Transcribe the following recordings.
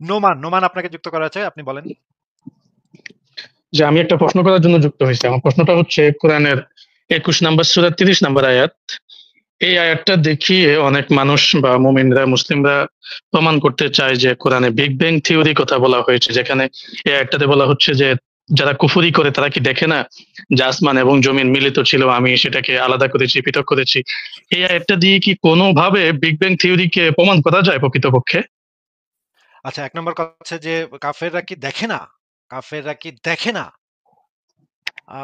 নোমান, নোমান আপনাকে যুক্ত করা আছে। আপনি বলেন। যে আমি একটা প্রশ্ন করার জন্য যুক্ত হয়েছি। আমার প্রশ্নটা হচ্ছে কোরআনের ২১ নম্বর সূরা ৩০ নম্বর আয়াত। এই আয়াতটা দেখিয়ে অনেক মানুষ বা মুমিনরা, মুসলিমরা প্রমাণ করতে চায় যে কোরআনে বিগ ব্যাং থিওরি কথা বলা হয়েছে, যেখানে এই আয়াতটাতে বলা হচ্ছে যে যারা কুফরি করে তারা কি দেখে না যে আসমান এবং জমিন মিলিত ছিল, আমি সেটাকে আলাদা করেছি, পৃথক করেছি। এই আয়াতটা দিয়ে কি কোনোভাবে বিগ ব্যাং থিওরিকে প্রমাণ করা যায় প্রকৃতপক্ষে? আচ্ছা, ১ নম্বর কথা হচ্ছে যে কাফেররা কি দেখে না? কাফেররা কি দেখে না? আ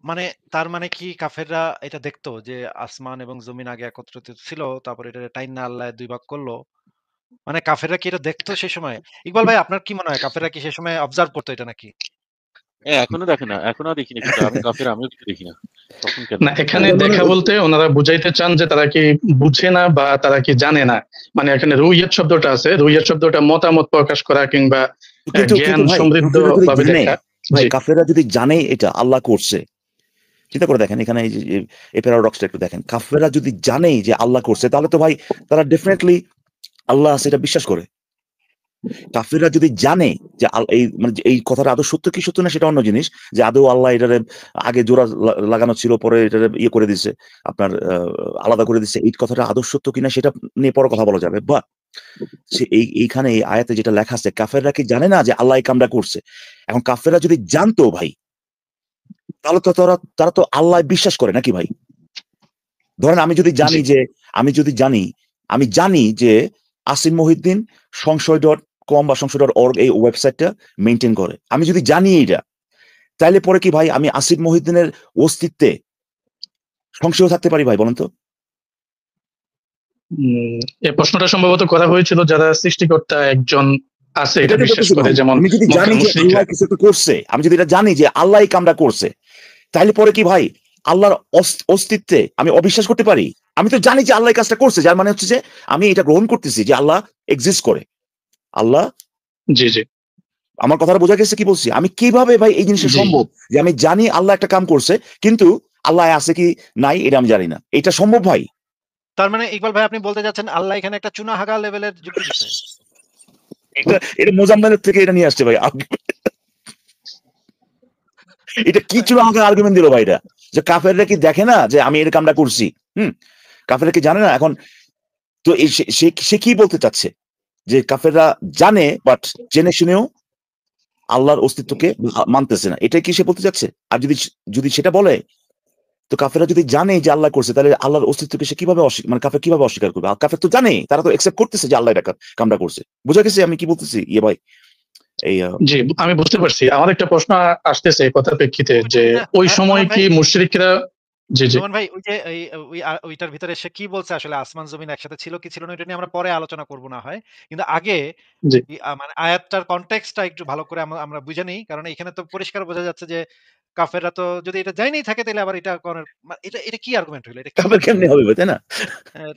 মানে তার মানে কি কাফেররা এটা দেখতো যে আসমান এবং জমিন আগে একত্রিত ছিল। তারপরে এটারে টাইন্না আল্লাহ ২ ভাগ করল। মানে কাফেররা কি এটা দেখতো সেই সময়? ইকবাল ভাই আপনার কি মনে হয় কাফেররা কি সেই সময় অবজার্ভ করতো এটা নাকি? এখনো দেখে না, এখনো দেখি না, কিন্তু আমি কাফের, আমিও কিছু দেখি না। তখন কেন? না, এখানে দেখা বলতে ওনারা বুঝাইতে চান যে তারা কি বুঝে না বা তারা কি জানে না। মানে এখানে রুইয়াত শব্দটা আছে, রুইয়াত শব্দটা মতামত প্রকাশ করা কিংবা জ্ঞান ভাই সমৃদ্ধ কাফেররা যদি ভাবে জানে, দেখা। ভাই জি, কাফেররা যদি জানে এটা আল্লাহ করছে, চিন্তা করে দেখেন এখানে এই প্যারাডক্সটা একটু দেখেন। কাফেররা যদি জানে যে আল্লাহ করছে, তাহলে তো ভাই তারা ডেফিনেটলি আল্লাহ সেটা বিশ্বাস করে। কাফেররা যদি জানে যে এই মানে এই কথাটা আদৌ সত্য কি সত্য না সেটা অন্য জিনিস, যে আদৌ আল্লাহ এটারে আগে জোড়া লাগানো ছিল, পরে এটারে ইয়ে করে দিচ্ছে, আপনার আলাদা করে দিচ্ছে, এই কথাটা আদৌ সত্য কিনা সেটা নিয়ে পরে কথা বলা যাবে। বা সে এইখানে এই আয়াতে যেটা লেখা আছে, কাফেররা কি জানে না যে আল্লাহ এই কামটা করছে? এখন কাফেররা যদি জানতো ভাই, তাহলে তো তারা তো আল্লাহ বিশ্বাস করে নাকি ভাই? ধরেন আমি যদি জানি যে আমি জানি যে আসিম মহিউদ্দিন সংশয়.com বা সংশয়.org এই ওয়েবসাইটটা মেনটেন করে, আমি যদি জানি এটা, তাইলে পরে কি ভাই আমি আসিফ মহিউদ্দিনের অস্তিত্বে সংশয় থাকতে পারি ভাই? বলেন তো। এই প্রশ্নটা সম্ভবত করা হয়েছিল যারা সৃষ্টিকর্তা একজন আছে এটা এটাই বিশ্বাস বলতেছি করে, ভাই, যেমন আমি যদি জানি মক্কার যে মুশরিকরা। আল্লাহ কিছু একটা করছে, আমি যদি এটা জানি যে আল্লাহ এই কামটা করছে, তাইলে পরে কি ভাই আল্লাহর অস্তিত্বে আমি অবিশ্বাস করতে পারি? আমি তো জানি যে আল্লাহ এই কাজটা করছে, যার মানে হচ্ছে যে আমি এটা গ্রহণ করতেছি যে আল্লাহ এক্সিস্ট করে। আল্লাহ, জি, জি, আমার কথাটা বোঝা গেছে কি বলছি? আমি কিভাবে ভাই এই জিনিসটা জি। সম্ভব যে আমি জানি আল্লাহ একটা কাম করছে, কিন্তু আল্লাহ আছে কি নাই এটা আমি জানি না? এটা সম্ভব ভাই? তার মানে ইকবাল ভাই আপনি বলতে যাচ্ছেন আল্লাহ এখানে একটা চুনাহাগা লেভেলের যুক্তি দিছে। এটা মোজাম্মেলের থেকে এটা নিয়ে আসছে ভাই। এটা কি ছিল আমাকে আর্গুমেন্ট দিল ভাই? এটা যে কাফেররা কি দেখে না যে আমি এর কামটা করছি? কাফেররা কি জানে না? এখন তো সে কি বলতে চাচ্ছে? যে কাফেররা জানে, বাট জেনে শুনেও আল্লাহর অস্তিত্বকে মানতেছে না, এটাই কি সে বলতে চাচ্ছে? আর যদি সেটা বলে, তো কাফেররা যদি জানে যে আল্লাহ করছে, তাহলে আল্লাহর অস্তিত্বকে সে কিভাবে মানে কাফের কিভাবে অস্বীকার করবে? আর কাফের তো জানে, তারা তো একসেপ্ট করতেছে যে আল্লাহ এটা কামটা করছে। বুঝা গেছে আমি কি বলতেছি ইয়ে ভাই? এই জি, আমি বুঝতে পারছি। আমার একটা প্রশ্ন আসতেছে এই কথার প্রেক্ষিতে যে ওইটা ওই সময় নোমান ভাই, কি মুশরিকরা। জি, জি, নোমান ভাই ওই যে ওইটার ভিতরে সে কি বলছে আসলে আসমান জমিন একসাথে ছিল কি ছিল না এটা নিয়ে আমরা পরে আলোচনা করব না হয়। কিন্তু আগে জি। মানে আয়াতটার কনটেক্সটটা একটু ভালো করে আমরা বুঝে নিই। কারণ এখানে তো পরিষ্কার বোঝা যাচ্ছে যে কাফেররা তো যদি এটা জাইনাই থাকে তাহলে আবার এটা এটা কি আর্গুমেন্ট হইলো? এটা কি কাফের যুক্তি কেমনে হইলো? হবে ভাই, তাই না?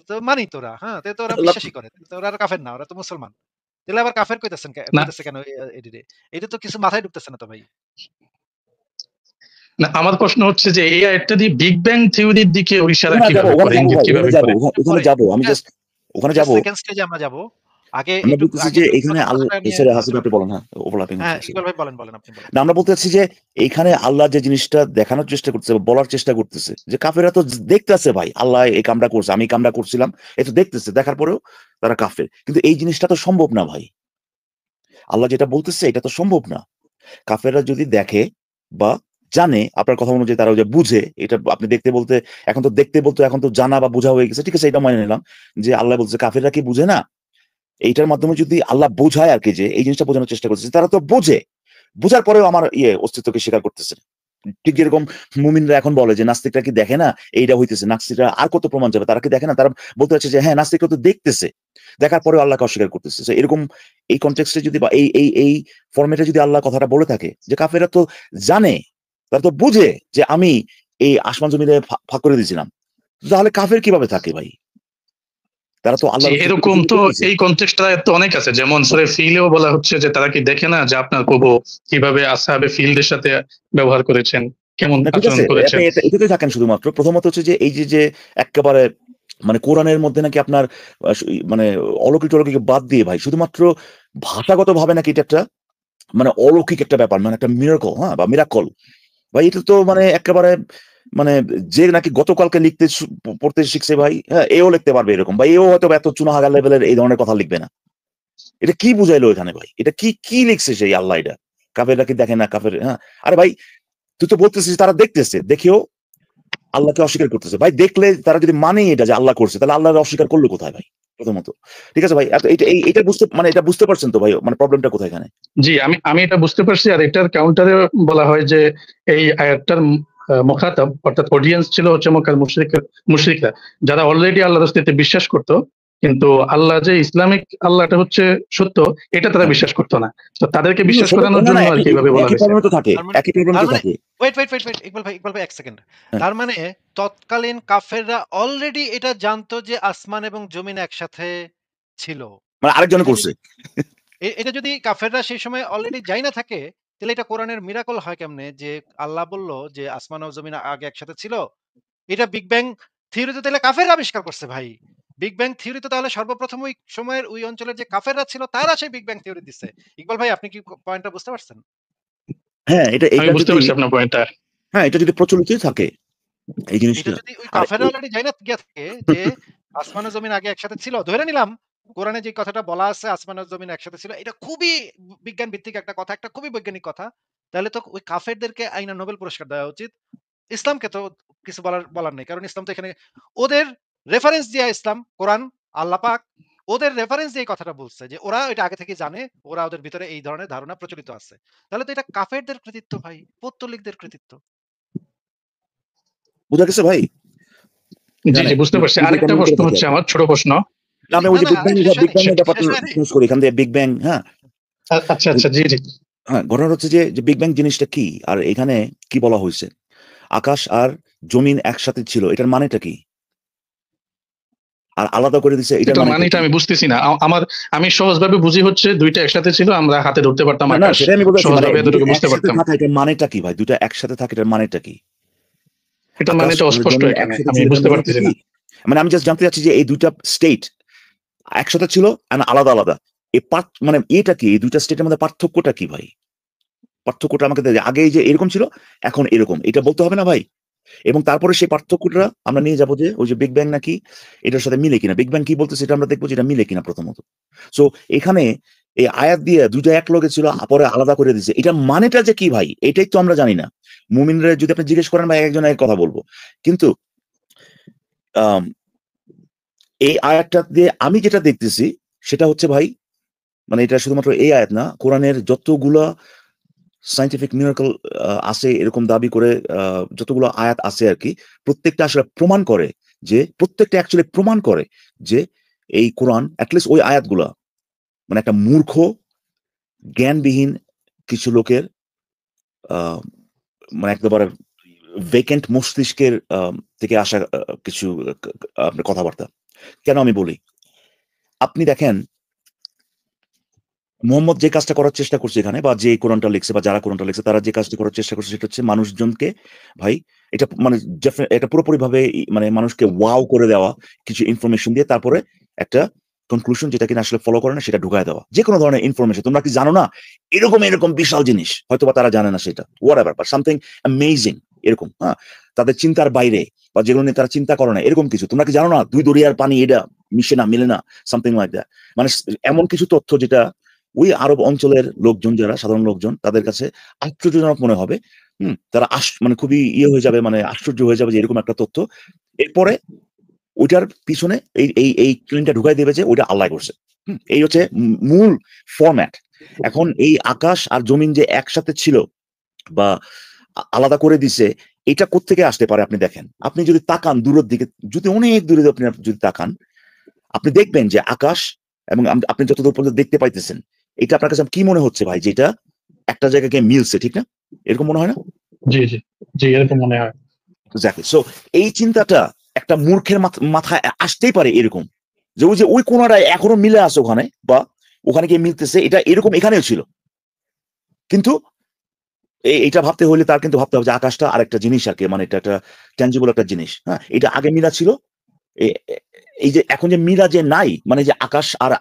তো মানি তো ওরা, হ্যাঁ? তো ওরা আল্লাহ, বিশ্বাসই করে। তো ওরা আর কাফের না, ওরা তো মুসলমান। তাহলে আবার কাফের না, কইতেছে কেন এডিরে? এটা তো কিছু মাথায় ঢুকতেছে না তো ভাই। না, আমার প্রশ্ন হচ্ছে যে এই আয়াতটা দিয়ে বিগ ব্যাং থিওরির দিকে ইশারা ওখানে যাবো, কিভাবে করে, ইঙ্গিত ভাই, কিভাবে করে? পরে আমি ওইটা জাস্ট ওখানে ওইটা যাবো। সেকেন্ড স্টেজে আমরা যাবো। আগে আমরা একটু বলতেছি আগে যে একটু এখানে প্রথম আল্লাহ, কথাটা নিয়ে সরি হাসিব আলোচনা আপনি করি। বলেন, হ্যাঁ ওভারল্যাপিং হ্যাঁ, হচ্ছে। ইকবাল ভাই বলেন, আপনি বলেন। না, আমরা বলতে চাচ্ছি যে এইখানে আল্লাহ যে জিনিসটা দেখানোর চেষ্টা করতেছে বা বলার চেষ্টা করতেছে, যে কাফেররা তো দেখতেছে ভাই আল্লাহ এই কামটা করছে, আমি কামটা করছিলাম, এ তো দেখতেছে, দেখার পরেও তারা কাফের। কিন্তু এই জিনিসটা তো সম্ভব না ভাই। আল্লাহ যেটা বলতেছে এটা তো সম্ভব না। কাফেররা যদি দেখে বা জানে, আপনার কথা অনুযায়ী তারা যে বুঝে, এটা আপনি দেখতে বলতে, এখন তো জানা বা বোঝা হয়ে গেছে, ঠিক আছে, এটা মানে নিলাম যে আল্লাহ বলছে কাফেররা কি বুঝে না? এইটার মাধ্যমে যদি আল্লাহ বোঝায় আর কি, যে এই জিনিসটা বোঝানোর চেষ্টা করতেছে, তারা তো বোঝে, বোঝার পরেও আমার অস্তিত্বকে স্বীকার করতেছে না। ঠিক যেরকম মুমিনরা এখন বলে যে নাস্তিকরা কি দেখে না এইটা হইতেছে, নাস্তিকরা আর কত প্রমাণ যাবে, তারা কি দেখে না? তারা বলতে চাচ্ছে যে হ্যাঁ নাস্তিকরা তো দেখতেছে, দেখার পরেও আল্লাহকে অস্বীকার করতেছে। So এরকম এই কনটেক্সটে যদি বা এই ফরম্যাটে যদি আল্লাহ কথাটা বলে থাকে যে কাফেররা তো জানে, তারা তো বুঝে যে আমি এই আসমান জমিনে ভাগ করে দিয়েছিলাম, তাহলে কাফের কিভাবে থাকে ভাই? তারা তো জি, আল্লাহর অস্তিত্বকে এরকম স্বীকার তো করতেছে। এই কনটেক্সটটা তো অনেক আছে, যেমন সূরা ফিলেও বলা হচ্ছে যে তারা কি দেখে না যে আপনার প্রভু কিভাবে আসহাবে ফিলদের সাথে ব্যবহার করেছেন, কেমন না ঠিক আচরণ আছে, করেছেন। আপনি এটাতে থাকেন শুধুমাত্র। প্রথমত হচ্ছে যে এই যে একেবারে মানে কোরআনের মধ্যে নাকি আপনার মানে অলৌকিক টলৌকিক বাদ দিয়ে ভাই শুধুমাত্র ভাষাগত ভাবে নাকি এটা একটা মানে অলৌকিক একটা ব্যাপার, মানে একটা মিরাকল, হ্যাঁ, বা মিরাকল ভাই। এটা তো মানে একেবারে মানে যে নাকি গতকালকে পড়তে শিখছে ভাই, হ্যাঁ, এও লিখতে পারবে এরকম, বা এও হয়তো এত চুনাহাগা লেভেলের এই ধরনের কথা লিখবে না। এটা কি বুঝাইলো এখানে ভাই? এটা কি কি লিখছে সেই আল্লাহ? এটা কাফেররা কি দেখে না? কাফের, হ্যাঁ, আরে ভাই তুই তো বলতেছিস তারা দেখতেছে, দেখেও আল্লাহকে অস্বীকার করতেছে ভাই। দেখলে তারা যদি মানে এটা যে আল্লাহ করছে, তাহলে আল্লাহর অস্বীকার করলো কোথায় ভাই? প্রথমত ঠিক আছে ভাই, এটা বুঝতে মানে এটা বুঝতে পারছেন তো ভাই, মানে প্রবলেমটা কোথায় এখানে? জি, আমি এটা বুঝতে পারছি। আর এটার কাউন্টারে বলা হয় যে এই আয়াতটার মুখাতাব অর্থাৎ অডিয়েন্স ছিল হচ্ছে মক্কার মুশরিকরা, যারা অলরেডি আল্লাহর অস্তিত্বে বিশ্বাস করত, কিন্তু আল্লাহ যে ইসলামিক আল্লাহটা হচ্ছে সত্য এটা তারা হ্যাঁ, বিশ্বাস করতো না। তো তাদেরকে কিন্তু বিশ্বাস সেটা করানোর না, জন্য না, আর কি এভাবে বলা একই হয়েছে। প্রবলেম তো থাকে, তার মানে একই প্রবলেম তার তো মানে থাকে। ওয়েট ইকবাল ভাই ১ সেকেন্ড। হ্যাঁ, তার মানে তৎকালীন কাফেররা অলরেডি এটা জানতো যে আসমান এবং জমিন একসাথে ছিল। মানে আরেকজন এটা করছে। যদি এটা যদি কাফেররা সেই সময় অলরেডি যাই না থাকে, তাহলে এটা কোরআনের মিরাকল হয় কেমনে? যে আল্লাহ বলল যে আসমান ও জমিন আগে একসাথে ছিল। এটা বিগ ব্যাং থিওরি তো তাহলে কাফেররা আবিষ্কার করছে ভাই। বিগ ব্যাং থিওরি তো তাহলে সর্বপ্রথম ওই সময়ের ওই অঞ্চলের যে কাফেররা ছিল তারা সেই বিগ ব্যাং থিওরি দিছে। ইকবাল ভাই আপনি কি পয়েন্টটা বুঝতে পারছেন? হ্যাঁ, আমি এটা বুঝতে যদি, পারছি আপনার পয়েন্টটা। হ্যাঁ, এটা যদি প্রচলিতই থাকে এই এটা জিনিসটা। যদি ওই আর কাফেররা অলরেডি যাই না গিয়া থাকে যে আসমান ও জমিন আগে একসাথে ছিল। ধরে নিলাম কোরআনে যে কথাটা বলা আছে আসমান ও জমিন একসাথে ছিল। এটা খুবই বিজ্ঞান ভিত্তিক একটা কথা, একটা খুবই বৈজ্ঞানিক কথা। তাহলে তো ওই কাফেরদেরকে আইনা নোবেল পুরস্কার দেওয়া উচিত। ইসলামকে তো কিছু বলার নেই। কারণ ইসলাম তো এখানে ওদের রেফারেন্স দিয়া ইসলাম, কোরআন, আল্লাহ পাক ওদের রেফারেন্স দিয়ে এই কথাটা বলছে যে ওরা এটা আগে থেকেই জানে। ওরা ওদের ভিতরে এই ধরনের ধারণা প্রচলিত আছে। তাহলে তো এটা কাফেরদের কৃতিত্ব ভাই, পৌত্তলিকদের কৃতিত্ব। বোঝা গেছে ভাই? জি এখানে জি, বুঝতে পারছি। যদি এটা আরেকটা নিয়ে করে প্রশ্ন থাকি আর হচ্ছে কি। আমার, ছোট প্রশ্ন। না, আমি ওই না, যে না শেষ বিগ হয়নি, ব্যাং এর ব্যাপারটা শেষ হয়নি। শেষ করি এখান থেকে। বিগ ব্যাং, হ্যাঁ, আচ্ছা আচ্ছা, জি জি। হ্যাঁ, ঘটনা হচ্ছে যে বিগ ব্যাং জিনিসটা কি, আর এখানে কি বলা হয়েছে? আকাশ আর জমিন একসাথে ছিল, এটার মানেটা কি? আর আলাদা করে দিছে, এটার এটার মানেটা মানেটা কি? আমি বুঝতেছি না। আমি সহজভাবে বুঝি হচ্ছে দুইটা একসাথে ছিল, আমরা হাতে ধরতে পারতাম না, না, আকাশ, সেটাই আমি বলতেছি, মানে সহজভাবে দুটো এতটুকু বুঝতে একসাথে পারতাম। থাকা এটার মানেটা কি ভাই? দুটা একসাথে থাকে এটার মানেটা কি? এটার আকাশ মানেটা আর অস্পষ্ট জমিন এখানে, একসাথে আমি ছিল, এটার বুঝতে মানেটা পারতেছি কি? না। মানে আমি জাস্ট জানতে চাচ্ছি যে এই দুইটা স্টেট একসাথে ছিল আর আলাদা আলাদা, এই মানে এটা কি, এই দুইটা স্টেটের মধ্যে পার্থক্যটা কি ভাই? পার্থক্যটা আমাকে আগে এই যে এরকম ছিল, এখন এরকম, এটা বলতে হবে না ভাই? এবং তারপরে সেই পার্থক্যটা আমরা নিয়ে যাবো যে ওই যে বিগ ব্যাং নাকি এটার সাথে মিলে কিনা, বিগ ব্যাং কি বলতেছে এটা আমরা দেখবো যে এটা মিলে কিনা প্রথমত। সো এখানে এই আয়াত দিয়ে দুইটা এক লগে ছিল, পরে আলাদা করে দিচ্ছে, এটা মানেটা যে কি ভাই এটাই তো আমরা জানি না। মুমিনরা যদি আপনি জিজ্ঞেস করেন ভাই, একজন এক কথা বলবো, কিন্তু আম, এই আয়াতটা দিয়ে আমি যেটা দেখতেছি সেটা হচ্ছে ভাই, মানে এটা শুধুমাত্র এই আয়াত না, কোরআনের যতগুলা সায়েন্টিফিক মিরাকল আছে এরকম দাবি করে যতগুলো আয়াত আছে আর কি, প্রত্যেকটা আসলে প্রমাণ করে যে, প্রত্যেকটা অ্যাকচুয়ালি প্রমাণ করে যে এই কোরআন অ্যাটলিস্ট ওই আয়াতগুলা মানে একটা মূর্খ জ্ঞানবিহীন কিছু লোকের আহ, মানে একেবারে ভেকেন্ট মস্তিষ্কের থেকে আসা কিছু আপনার কথাবার্তা। কেন আমি বলি, আপনি দেখেন মোহাম্মদ যে কাজটা করার চেষ্টা করছে এখানে, বা যে কোরআনটা লিখছে বা যারা কোরআনটা লিখছে তারা যে কাজটা করার চেষ্টা করছে সেটা হচ্ছে মানুষজনকে ভাই, এটা মানে এটা পুরোপুরি ভাবে মানে মানুষকে ওয়াও করে দেওয়া, কিছু ইনফরমেশন দিয়ে তারপরে একটা কনক্লুশন যেটা কিনা আসলে ফলো করে না সেটা ঢুকায় দেওয়া, যে কোনো ধরনের ইনফরমেশন। তোমরা কি জানো না এরকম এরকম বিশাল জিনিস, হয়তো বা তারা জানে না সেটা, what ever, but something amazing এরকম, হ্যাঁ, তাদের চিন্তার বাইরে বা যেগুলো নিয়ে তারা চিন্তা করে না এরকম কিছু। তোমরা কি জানো না দুই দরিয়ার পানি এটা মিশে না, মিলে না, সামথিং লাইক দ্যাট। মানে এমন কিছু তথ্য যেটা ওই আরব অঞ্চলের লোকজন, যারা সাধারণ লোকজন, তাদের কাছে আশ্চর্যজনক মনে হবে। তারা মানে খুবই ইয়ে হয়ে যাবে, মানে আশ্চর্য হয়ে যাবে যে এরকম একটা তথ্য। এরপরে ওইটার পিছনে এই ক্লিনটা ঢুকাই দেবে যে ওইটা আল্লাহ করছে। এই হচ্ছে মূল ফরম্যাট। এখন এই আকাশ আর জমিন যে একসাথে ছিল বা আলাদা করে দিছে, এটা কোত্থেকে আসতে পারে? আপনি দেখেন, আপনি যদি তাকান দূরের দিকে, যদি অনেক দূরে আপনি যদি তাকান, আপনি দেখবেন যে আকাশ, এবং আপনি যতদূর পর্যন্ত দেখতে পাইতেছেন, এটা আপনার কাছে কি মনে হচ্ছে ভাই, যে এটা একটা জায়গাকে মিলছে, ঠিক না? এরকম মনে হয় না? জি জি জি, এরকম মনে হয়। সো এই চিন্তাটা একটা মূর্খের মাথায় আসতেই পারে এরকম, যে ওই কোনাটা এখনো মিলে আছে ওখানে, বা ওখানে গিয়ে মিলতেছে, এটা এরকম এখানেও ছিল। কিন্তু এটা ভাবতে হলে তার কিন্তু ভাবতে হবে যে আকাশটা আরেকটা জিনিস আর কি, মানে এটা একটা ট্যাঞ্জিবল একটা জিনিস, হ্যাঁ, এটা আগে মিলা ছিল, এ- এ- এই যে এখন যে মিরা যে নাই, মানে যে আকাশ আর